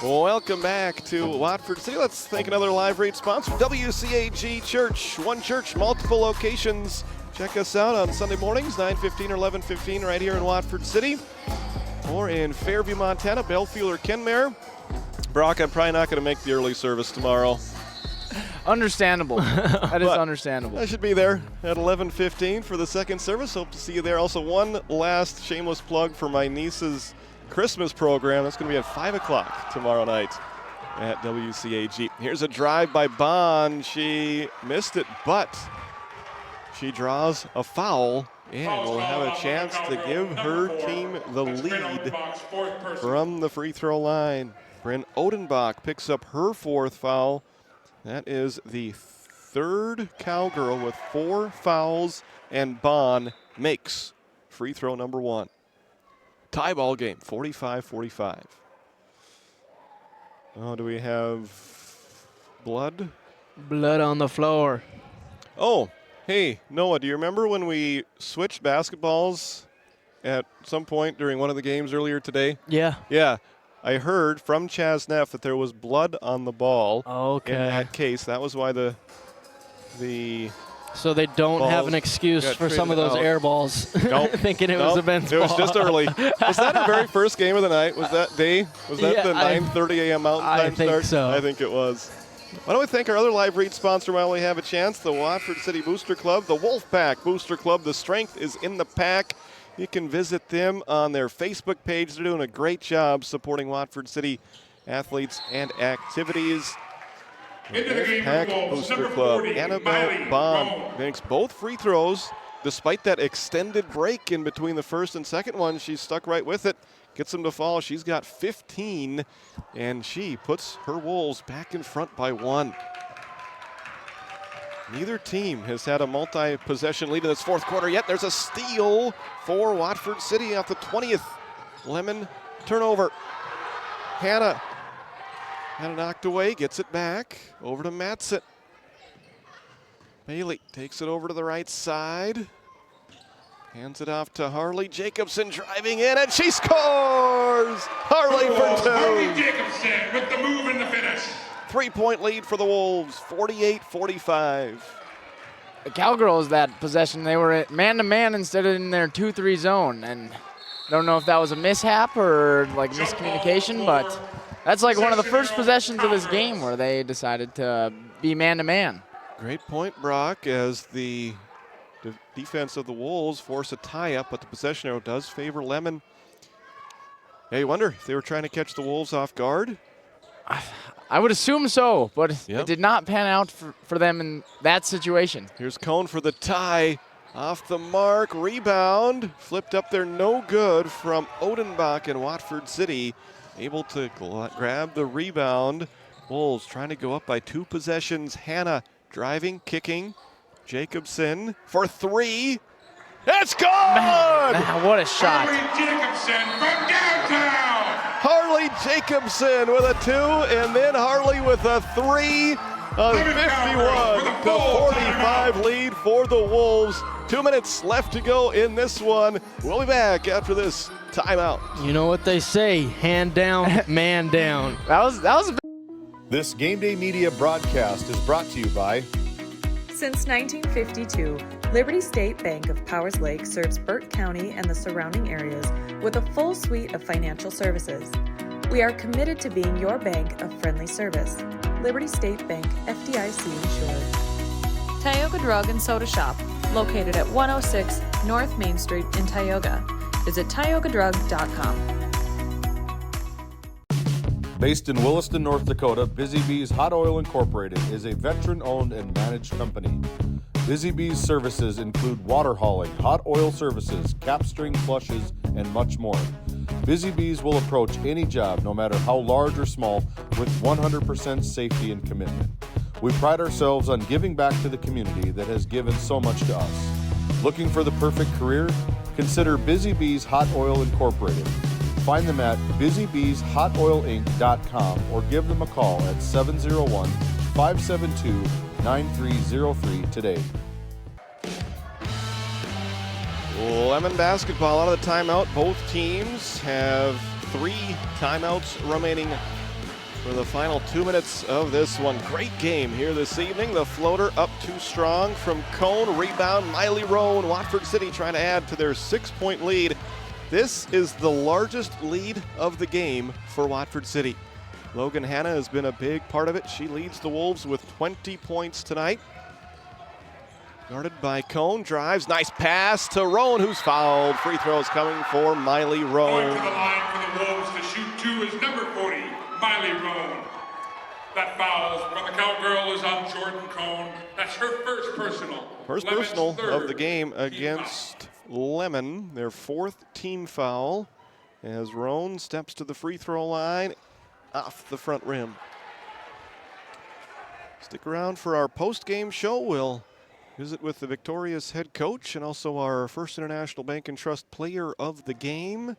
S2: Welcome back to Watford City. Let's thank another live read sponsor, WCAG Church. One church, multiple locations. Check us out on Sunday mornings, 9:15 or 11:15 right here in Watford City. Or in Fairview, Montana, Belfield or Kenmare. Brock, I'm probably not going to make the early service tomorrow.
S20: Understandable. That is understandable.
S2: I should be there at 11:15 for the second service. Hope to see you there. Also, one last shameless plug for my niece's Christmas program. That's going to be at 5 o'clock tomorrow night at WCAG. Here's a drive by Bond. She missed it, but she draws a foul and will have a chance to give her team the lead from the free throw line. Bryn Odenbach picks up her fourth foul. That is the third Cowgirl with 4 fouls, and Bond makes free throw number 1. Tie ball game, 45-45. Oh, do we have blood?
S5: Blood on the floor.
S2: Oh, hey, Noah, do you remember when we switched basketballs at some point during one of the games earlier today?
S5: Yeah.
S2: Yeah. I heard from Chaz Neff that there was blood on the ball.
S5: Okay.
S2: In that case, that was why the
S5: So they don't have an excuse for some of those air balls.
S2: Nope.
S5: Thinking it was a men's
S2: It was
S5: ball.
S2: just early. Was that the very first game of the night? Was that day? Was that the 9:30 a.m. Mountain Time
S5: think
S2: start?
S5: so.
S2: I think it was. Why don't we thank our other live read sponsor while we have a chance, the Watford City Booster Club, the Wolfpack Booster Club. The strength is in the pack. You can visit them on their Facebook page. They're doing a great job supporting Watford City athletes and activities.
S10: Into the game
S2: Pack
S10: for the Wolves,
S2: Booster
S10: number
S2: Club.
S10: 40,
S2: Annabelle
S10: Miley
S2: Bond
S10: Rowe.
S2: makes both free throws. Despite that extended break in between the first and second one, she's stuck right with it. Gets them to fall. She's got 15, and she puts her Wolves back in front by 1. Neither team has had a multi-possession lead in this fourth quarter yet. There's a steal for Watford City off the 20th. Lemmon turnover. Hannah had it knocked away, gets it back over to Matson. Bailey takes it over to the right side. Hands it off to Harley Jacobson driving in, and she scores! Harley for 2.
S10: Harley Jacobson with the move and the finish.
S2: 3-point lead for the Wolves, 48-45.
S20: The Cowgirls, that possession, they were man-to-man instead of in their 2-3 zone. And I don't know if that was a mishap or like miscommunication, but that's like one of the first possessions of this game where they decided to be man-to-man.
S2: Great point, Brock, as the defense of the Wolves force a tie-up, but the possession arrow does favor Lemmon. Hey, you wonder if they were trying to catch the Wolves off guard?
S20: I would assume so, but
S2: Yep.
S20: it did not pan out for them in that situation.
S2: Here's Cohn for the tie. Off the mark, rebound. Flipped up there, no good from Odenbach in Watford City. Able to grab the rebound. Wolves trying to go up by 2 possessions. Hannah driving, kicking. Jacobson for 3. It's good!
S20: Man, what a shot.
S10: Harley Jacobson from downtown.
S2: Harley Jacobson with a 2, and then Harley with a 3. A 51-45 lead for the Wolves. 2 minutes left to go in this one. We'll be back after this timeout.
S5: You know what they say, hand down, man down.
S20: That was
S9: This Game Day Media broadcast is brought to you by
S1: Since 1952, Liberty State Bank of Powers Lake serves Burt County and the surrounding areas with a full suite of financial services. We are committed to being your bank of friendly service. Liberty State Bank, FDIC insured. Tioga Drug and Soda Shop, located at 106 North Main Street in Tioga. Visit tiogadrug.com.
S9: Based in Williston, North Dakota, Busy Bees Hot Oil Incorporated is a veteran-owned and managed company. Busy Bees services include water hauling, hot oil services, capstring flushes, and much more. Busy Bees will approach any job, no matter how large or small, with 100% safety and commitment. We pride ourselves on giving back to the community that has given so much to us. Looking for the perfect career? Consider Busy Bees Hot Oil Incorporated. Find them at busybbeeshotoilinc.com or give them a call at 701-572-9303 today.
S2: Lemmon basketball out of the timeout. Both teams have 3 timeouts remaining for the final 2 minutes of this one. Great game here this evening. The floater up too strong from Cone. Rebound, Miley Rowe and Watford City trying to add to their 6-point lead. This is the largest lead of the game for Watford City. Logan Hanna has been a big part of it. She leads the Wolves with 20 points tonight. Guarded by Cone, drives, nice pass to Rowan, who's fouled. Free throws coming for Miley Rowan.
S10: Going to the line for the Wolves to shoot 2 is number 40, Miley Rowan. That foul from the Cowgirl is on Jordan Cone. That's her first personal.
S2: First personal of the game against Lemmon, their 4th team foul, as Roan steps to the free throw line off the front rim. Stick around for our post-game show. We'll visit with the victorious head coach and also our First International Bank and Trust player of the game,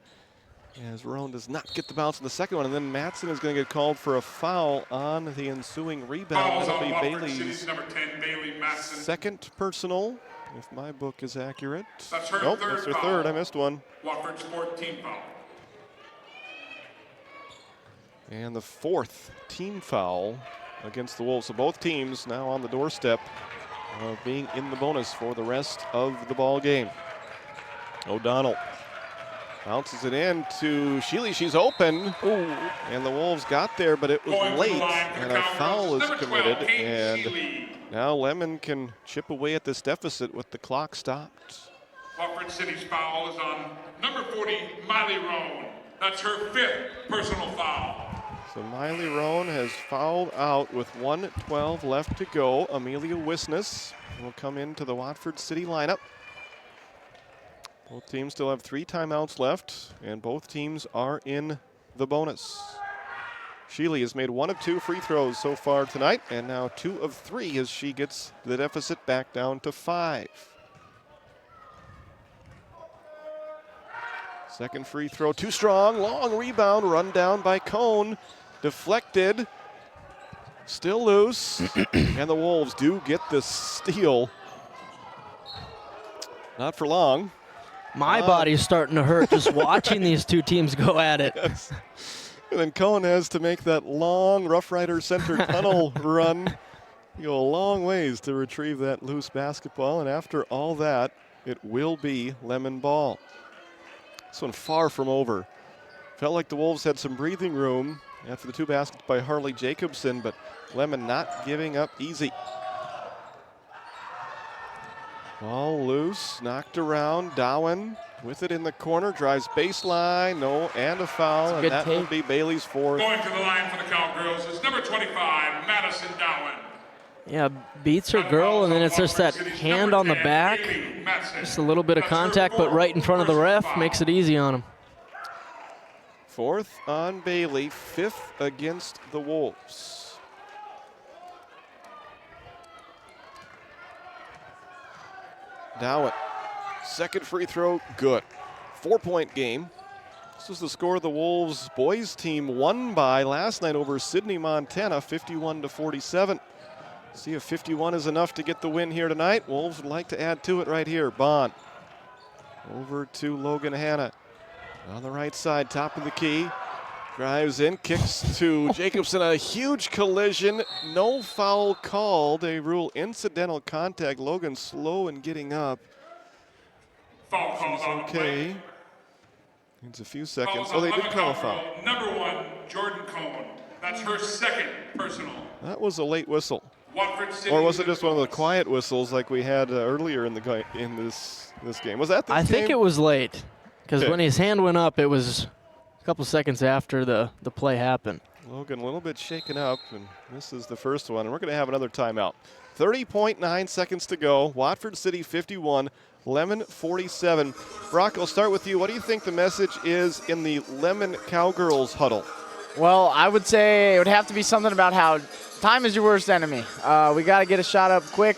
S2: as Roan does not get the bounce in the second one, and then Matson is going to get called for a foul on the ensuing rebound. That'll be Bailey's
S10: number 10, Bailey Matson.
S2: 2nd personal, if my book is accurate.
S10: That's her
S2: nope,
S10: third
S2: that's her
S10: foul.
S2: 3rd. I missed one.
S10: Watford's 4th team foul.
S2: And the 4th team foul against the Wolves. So both teams now on the doorstep of being in the bonus for the rest of the ball game. O'Donnell bounces it in to Sheely. She's open. Ooh. And the Wolves got there, but it was late, and a foul is committed. And now Lemmon can chip away at this deficit with the clock stopped.
S10: Watford City's foul is on number 40, Miley Rowan. That's her 5th personal foul.
S2: So Miley Rowan has fouled out with 1:12 left to go. Amelia Wisness will come into the Watford City lineup. Both teams still have 3 timeouts left, and both teams are in the bonus. Sheely has made 1 of 2 free throws so far tonight, and now 2 of 3 as she gets the deficit back down to 5. Second free throw, too strong, long rebound, run down by Cone, deflected, still loose, and the Wolves do get the steal. Not for long.
S5: My body's starting to hurt just watching these 2 teams go at it.
S2: Yes. And then Cohen has to make that long Rough Rider center tunnel run. You go a long ways to retrieve that loose basketball, and after all that, it will be Lemmon ball. This one far from over. Felt like the Wolves had some breathing room after the 2 baskets by Harley Jacobson, but Lemmon not giving up easy. Ball loose, knocked around. Dowen with it in the corner, drives baseline, no, and a foul, and that will be Bailey's 4th.
S10: Going to the line for the Cowgirls is number 25, Madison Dowen.
S5: Yeah, beats her girl, and then it's just that hand on the back. Just a little bit of contact, but right in front of the ref makes it easy on him.
S2: 4th on Bailey, 5th against the Wolves. Dowett Second free throw, good. 4-point game. This was the score the Wolves boys team won by last night over Sydney, Montana, 51-47. See if 51 is enough to get the win here tonight. Wolves would like to add to it right here. Bond over to Logan Hanna. On the right side, top of the key. Drives in, kicks to Jacobson. A huge collision. No foul called. They rule incidental contact. Logan slow in getting up.
S10: Foul calls on the play.
S2: Needs a few seconds. Oh, they did call a foul.
S10: Number 1, Jordan Cohn. That's her second personal.
S2: That was a late whistle.
S10: Watford City.
S2: Or was it just one of the quiet whistles like we had earlier in this game? Was that this
S5: I think
S2: game?
S5: it was late because when his hand went up, it was a couple seconds after the play happened.
S2: Logan a little bit shaken up, and this is the first one. And we're going to have another timeout. 30.9 seconds to go. Watford City 51. Lemmon 47. Brock, I'll start with you. What do you think the message is in the Lemmon Cowgirls huddle?
S20: Well, I would say it would have to be something about how time is your worst enemy. We got to get a shot up quick.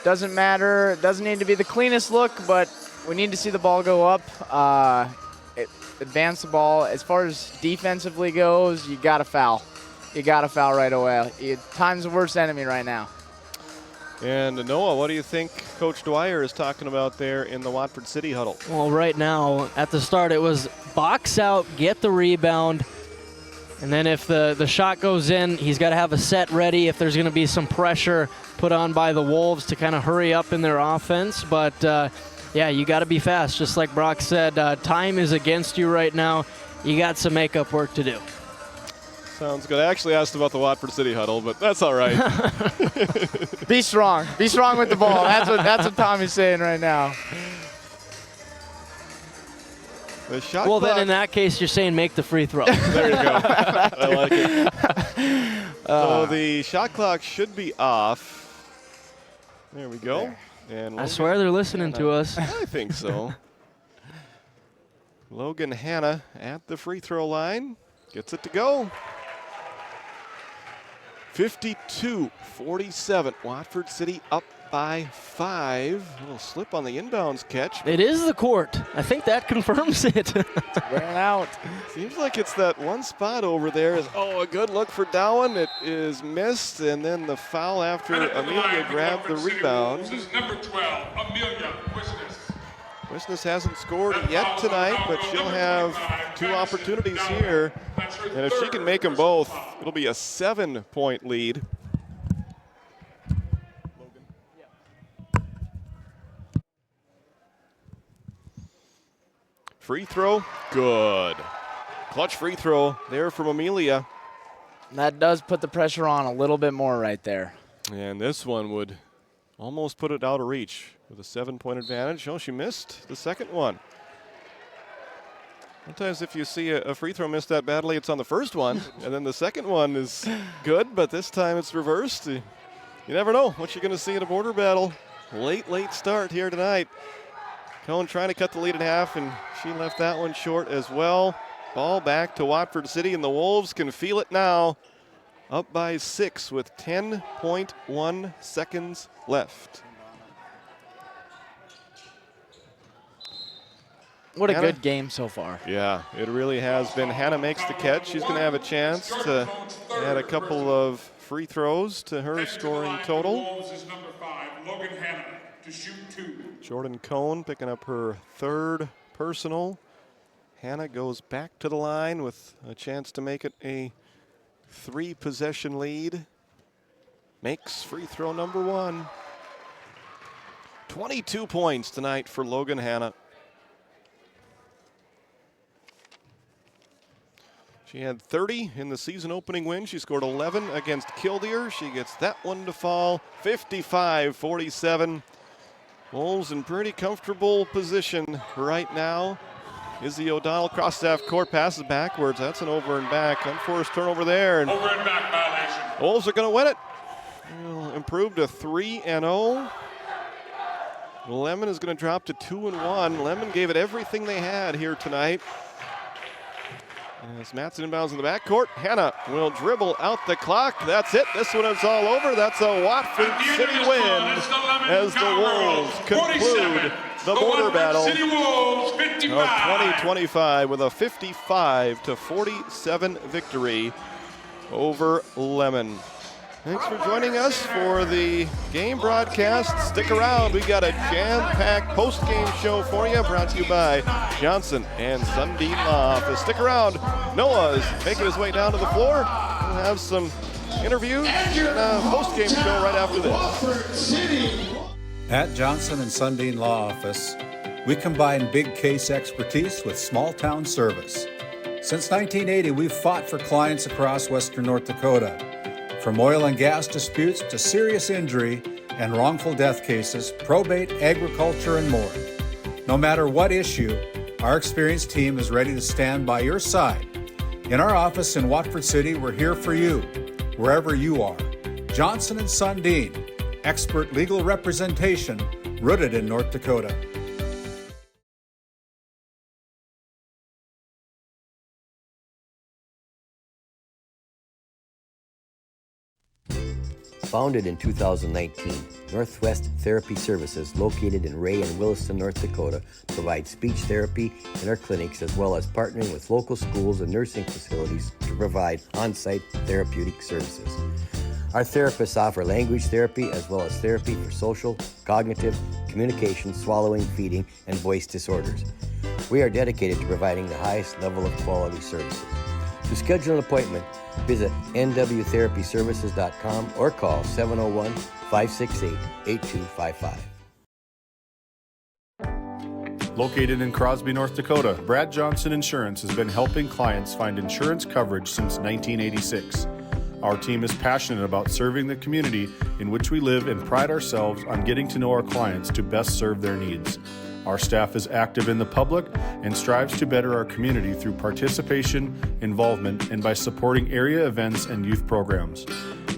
S20: Doesn't matter. It doesn't need to be the cleanest look, but we need to see the ball go up. Advance the ball. As far as defensively goes, you got to foul. You got to foul right away. Time's the worst enemy right now.
S2: And Noah, what do you think Coach Dwyer is talking about there in the Watford City huddle?
S5: Well, right now, at the start, it was box out, get the rebound, and then if the shot goes in, he's got to have a set ready if there's going to be some pressure put on by the Wolves to kind of hurry up in their offense. But, yeah, you got to be fast. Just like Brock said, time is against you right now. You got some makeup work to do.
S2: Sounds good. I actually asked about the Watford City huddle, but that's all right.
S20: Be strong. Be strong with the ball. That's what Tommy's saying right now.
S2: The shot
S5: well,
S2: clock.
S5: then in that case, you're saying make the free throw.
S2: There you go. I like it. So the shot clock should be off. There we go. And
S5: I swear they're listening to us.
S2: I think so. Logan Hanna at the free throw line. Gets it to go. 52-47. Watford City up by 5. A little slip on the inbounds catch.
S5: It is the court. I think that confirms it.
S20: Ran out.
S2: Seems like it's that one spot over there. A good look for Dowan. It is missed, and then the foul after Amelia grabbed the rebound.
S10: This is number 12, Amelia Wisnes.
S2: Wisnes hasn't scored yet tonight, but she'll have 2 opportunities here. And if she can make them both, it'll be a 7-point lead. Free throw, good. Clutch free throw there from Amelia.
S20: That does put the pressure on a little bit more right there.
S2: And this one would almost put it out of reach with a 7-point advantage. Oh, she missed the second one. Sometimes if you see a free throw missed that badly, it's on the first one, and then the second one is good, but this time it's reversed. You never know what you're going to see in a border battle. Late start here tonight. Cohn trying to cut the lead in half, and she left that one short as well. Ball back to Watford City, and the Wolves can feel it now. Up by 6 with 10.1 seconds left.
S20: What a good game so far.
S2: Yeah, it really has been. Hannah makes the catch. She's going to have a chance to add a couple of free throws to her scoring total.
S10: Number 5, Logan Hanna to shoot 2.
S2: Jordan Cohn picking up her 3rd personal. Hannah goes back to the line with a chance to make it a 3-possession lead. Makes free throw number 1. 22 points tonight for Logan Hanna. She had 30 in the season opening win. She scored 11 against Kildare. She gets that one to fall. 55-47. Wolves in pretty comfortable position right now. Izzy O'Donnell cross half court, passes backwards. That's an over and back. Unforced turnover there. And
S10: over and back violation.
S2: Wolves are going to win it. They'll improve to 3-0. Lemmon is going to drop to 2-1. Lemmon gave it everything they had here tonight. As Matson inbounds in the backcourt, Hannah will dribble out the clock. That's it. This one is all over. That's a Watford City win as the Wolves conclude the border battle
S10: City Wolves, 55.
S2: of 2025 with a 55-47 victory over Lemmon. Thanks for joining us for the game broadcast. Stick around. We've got a jam-packed post-game show for you, brought to you by Johnson and Sundin Law Office. Stick around. Noah's making his way down to the floor. We'll have some interviews and a post-game show right after this.
S8: At Johnson and Sundin Law Office, we combine big case expertise with small town service. Since 1980, we've fought for clients across western North Dakota. From oil and gas disputes to serious injury and wrongful death cases, probate, agriculture, and more. No matter what issue, our experienced team is ready to stand by your side. In our office in Watford City, we're here for you, wherever you are. Johnson and Sundin, expert legal representation rooted in North Dakota.
S3: Founded in 2019, Northwest Therapy Services, located in Ray and Williston, North Dakota, provides speech therapy in our clinics as well as partnering with local schools and nursing facilities to provide on-site therapeutic services. Our therapists offer language therapy as well as therapy for social, cognitive, communication, swallowing, feeding, and voice disorders. We are dedicated to providing the highest level of quality services. To schedule an appointment, visit nwtherapyservices.com or call 701-568-8255.
S9: Located in Crosby, North Dakota, Brad Johnson Insurance has been helping clients find insurance coverage since 1986. Our team is passionate about serving the community in which we live and pride ourselves on getting to know our clients to best serve their needs. Our staff is active in the public and strives to better our community through participation, involvement, and by supporting area events and youth programs.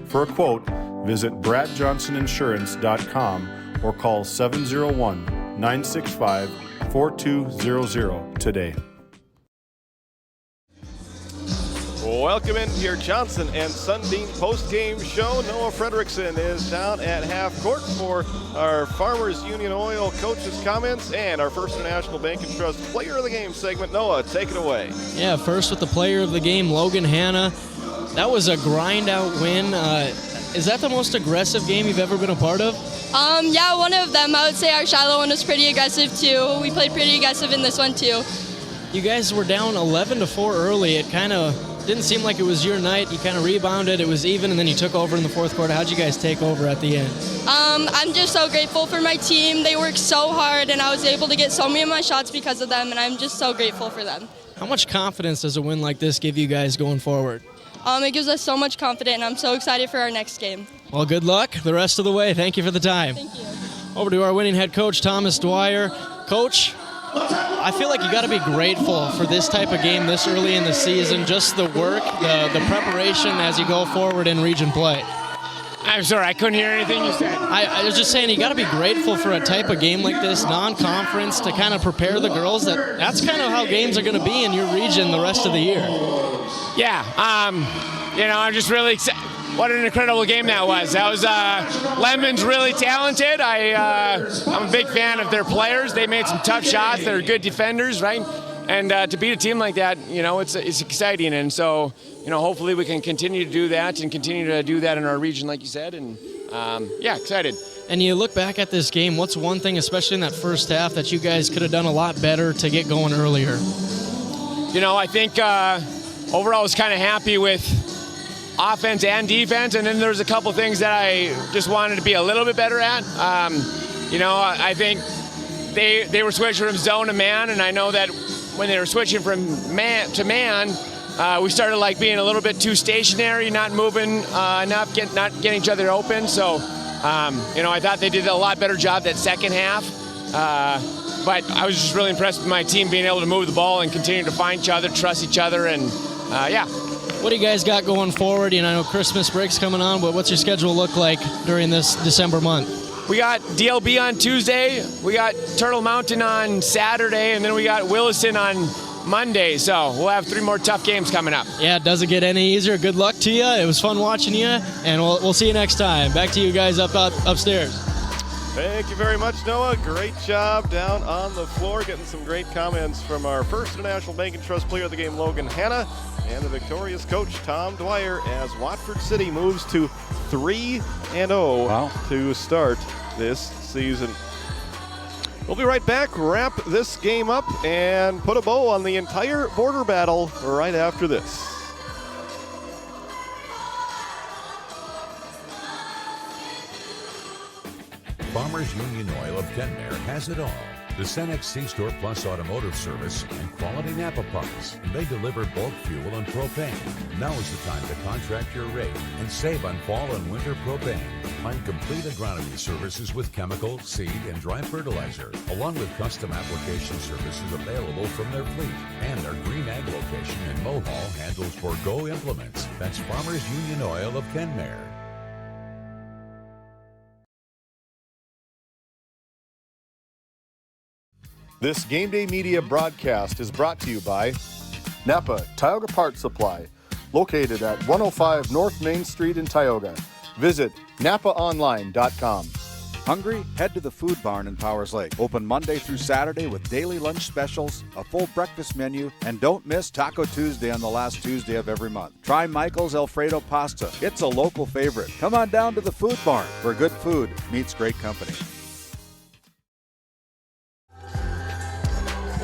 S9: For a quote, visit bradjohnsoninsurance.com or call 701-965-4200 today.
S2: Welcome into your Johnson and Sundin post-game show. Noah Frederickson is down at half court for our Farmers Union Oil coaches' comments and our First National Bank and Trust Player of the Game segment. Noah, take it away.
S5: Yeah, first with the player of the game, Logan Hanna. That was a grind-out win. Is that the most aggressive game you've ever been a part of?
S4: Yeah, one of them. I would say our Shiloh one was pretty aggressive too. We played pretty aggressive in this one too.
S5: You guys were down 11-4 early. It kind of didn't seem like it was your night. You kind of rebounded. It was even, and then you took over in the fourth quarter. How'd you guys take over at the end?
S4: I'm just so grateful for my team. They worked so hard, and I was able to get so many of my shots because of them, and I'm just so grateful for them.
S5: How much confidence does a win like this give you guys going forward?
S4: It gives us so much confidence, and I'm so excited for our next game.
S5: Well, good luck the rest of the way. Thank you for the time.
S4: Thank you.
S5: Over to our winning head coach, Thomas Dwyer. Coach, I feel like you got to be grateful for this type of game this early in the season, just the work, the preparation as you go forward in region play.
S6: I'm sorry, I couldn't hear anything you said.
S5: I was just saying you got to be grateful for a type of game like this, non-conference, to kind of prepare the girls. That's kind of how games are going to be in your region the rest of the year.
S6: Yeah, I'm just really excited. What an incredible game that was. That was Lemmon's really talented. I'm a big fan of their players. They made some tough shots. They're good defenders, right? And to beat a team like that, it's exciting. And so, hopefully we can continue to do that and continue to do that in our region, like you said. And excited.
S5: And you look back at this game, what's one thing, especially in that first half, that you guys could have done a lot better to get going earlier?
S6: I think overall I was kind of happy with offense and defense, and then there's a couple things that I just wanted to be a little bit better at. I think they were switching from zone to man, and I know that when they were switching from man to man, we started being a little bit too stationary, not moving enough, not getting each other open. So, I thought they did a lot better job that second half. But I was just really impressed with my team being able to move the ball and continue to find each other, trust each other, and
S5: What do you guys got going forward? I know Christmas break's coming on, but what's your schedule look like during this December month?
S6: We got DLB on Tuesday, we got Turtle Mountain on Saturday, and then we got Williston on Monday. So we'll have 3 more tough games coming up.
S5: Yeah, it doesn't get any easier. Good luck to you. It was fun watching you, and we'll see you next time. Back to you guys upstairs.
S2: Thank you very much, Noah. Great job down on the floor, getting some great comments from our First International Bank and Trust player of the game, Logan Hanna, and the victorious coach, Tom Dwyer, as Watford City moves to 3-0 to start this season. We'll be right back, wrap this game up, and put a bow on the entire border battle right after this.
S7: Farmers Union Oil of Kenmare has it all. The Cenex C-Store Plus Automotive Service and quality Napa parts. They deliver bulk fuel and propane. Now is the time to contract your rate and save on fall and winter propane. Find complete agronomy services with chemical, seed, and dry fertilizer, along with custom application services available from their fleet. And their Green Ag location in Mohall handles Forgo implements. That's Farmers Union Oil of Kenmare.
S9: This Game Day Media broadcast is brought to you by Napa Tioga Parts Supply, located at 105 North Main Street in Tioga. Visit napaonline.com.
S11: Hungry? Head to the Food Barn in Powers Lake. Open Monday through Saturday with daily lunch specials, a full breakfast menu, and don't miss Taco Tuesday on the last Tuesday of every month. Try Michael's Alfredo Pasta. It's a local favorite. Come on down to the Food Barn, where good food meets great company.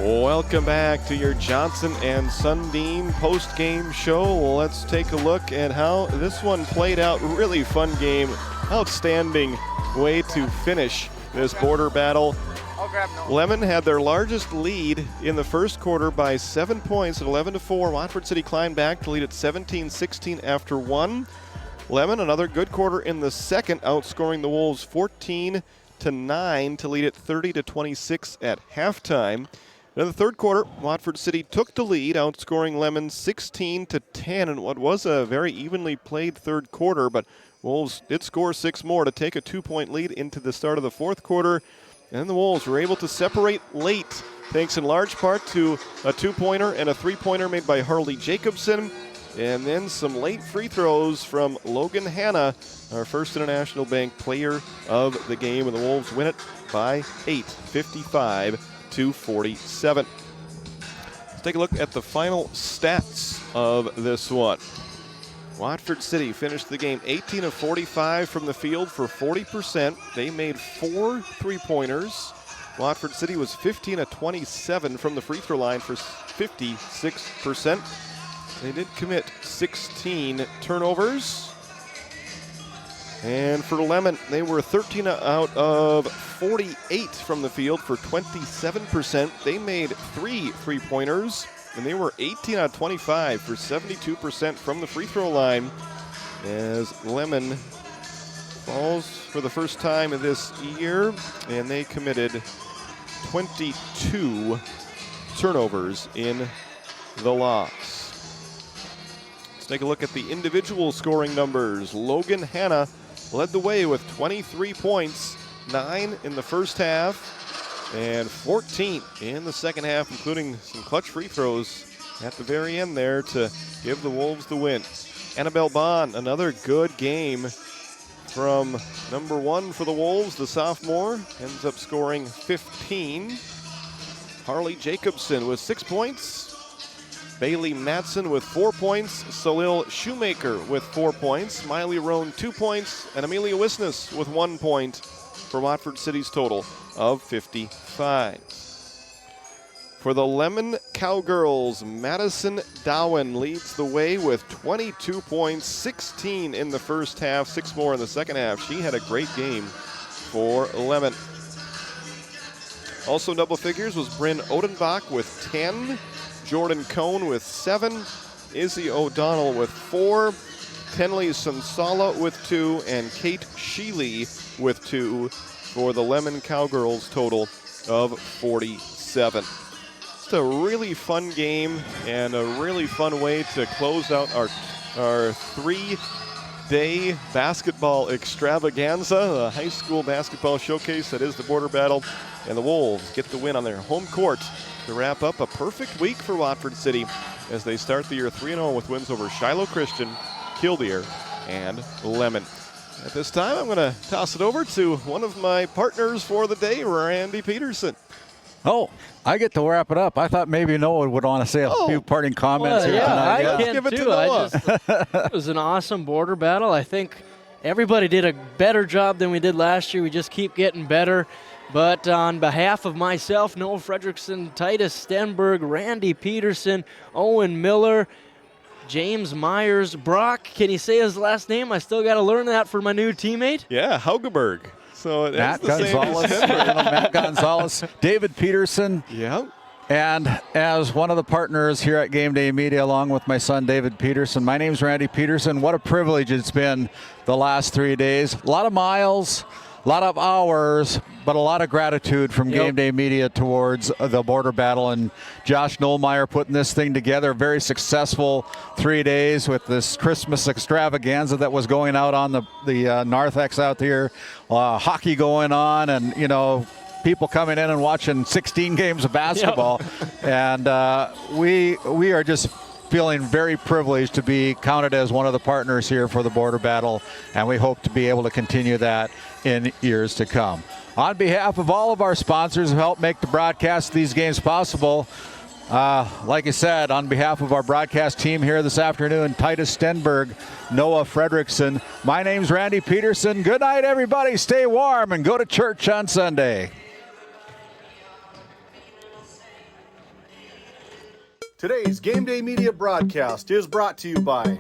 S2: Welcome back to your Johnson and Sundin post-game show. Let's take a look at how this one played out. Really fun game. Outstanding way to finish this border battle. Lemmon had their largest lead in the first quarter by 7 points at 11-4. Watford City climbed back to lead at 17-16 after one. Lemmon, another good quarter in the second, outscoring the Wolves 14-9 to lead at 30-26 at halftime. In the third quarter, Watford City took the lead, outscoring Lemmon 16-10 in what was a very evenly played third quarter, but Wolves did score 6 more to take a 2-point lead into the start of the fourth quarter, and the Wolves were able to separate late, thanks in large part to a 2-pointer and a 3-pointer made by Harley Jacobson, and then some late free throws from Logan Hanna, our First International Bank player of the game, and the Wolves win it by 8, 55-47. Let's take a look at the final stats of this one. Watford City finished the game 18 of 45 from the field for 40%. They made 4 3-pointers. Watford City was 15 of 27 from the free throw line for 56%. They did commit 16 turnovers. And for Lemmon, they were 13 out of 48 from the field for 27%. They made 3 3-pointers, and they were 18 out of 25 for 72% from the free throw line, as Lemmon falls for the first time this year, and they committed 22 turnovers in the loss. Let's take a look at the individual scoring numbers. Logan Hanna led the way with 23 points, 9 in the first half, and 14 in the second half, including some clutch free throws at the very end there to give the Wolves the win. Annabelle Bond, another good game from number 1 for the Wolves, the sophomore, ends up scoring 15. Harley Jacobson with 6 points. Bailey Matson with 4 points. Salil Shoemaker with 4 points. Miley Roan 2 points. And Amelia Wisness with 1 point for Watford City's total of 55. For the Lemmon Cowgirls, Madison Dowen leads the way with 22 points, 16 in the first half, 6 more in the second half. She had a great game for Lemmon. Also double figures was Bryn Odenbach with 10, Jordan Cohn with 7, Izzy O'Donnell with 4, Tenley Sansala with 2, and Kate Sheely with 2 for the Lemmon Cowgirls total of 47. Just a really fun game and a really fun way to close out our 3-day basketball extravaganza, the high school basketball showcase that is the border battle. And the Wolves get the win on their home court to wrap up a perfect week for Watford City as they start the year 3-0 with wins over Shiloh Christian, Kildare, and Lemmon. At this time, I'm going to toss it over to one of my partners for the day, Randy Peterson.
S11: Oh, I get to wrap it up. I thought maybe Noah would want to say a few parting comments here tonight.
S5: I
S11: Yeah.
S5: can
S2: give it to
S5: too.
S2: Noah.
S5: It was an awesome border battle. I think everybody did a better job than we did last year. We just keep getting better. But on behalf of myself, Noah Fredrickson, Titus Stenberg, Randy Peterson, Owen Miller, James Myers, Brock, can you say his last name? I still got to learn that for my new teammate.
S2: Yeah, Haugeberg. So
S11: Matt Gonzalez, Matt Gonzalez, David Peterson.
S2: Yeah.
S11: And as one of the partners here at Game Day Media, along with my son, David Peterson, my name's Randy Peterson. What a privilege it's been the last 3 days. A lot of miles, a lot of hours, but a lot of gratitude from Game Day Media towards the border battle. And Josh Nollmeyer putting this thing together. Very successful 3 days with this Christmas extravaganza that was going out on the narthex out here. Hockey going on, and, you know, people coming in and watching 16 games of basketball. And we are just feeling very privileged to be counted as one of the partners here for the border battle, and we hope to be able to continue that in years to come. On behalf of all of our sponsors who help make the broadcast of these games possible, like I said, on behalf of our broadcast team here this afternoon, Titus Stenberg, Noah Fredrickson, my name's Randy Peterson. Good night, everybody. Stay warm and go to church on Sunday.
S9: Today's Game Day Media broadcast is brought to you by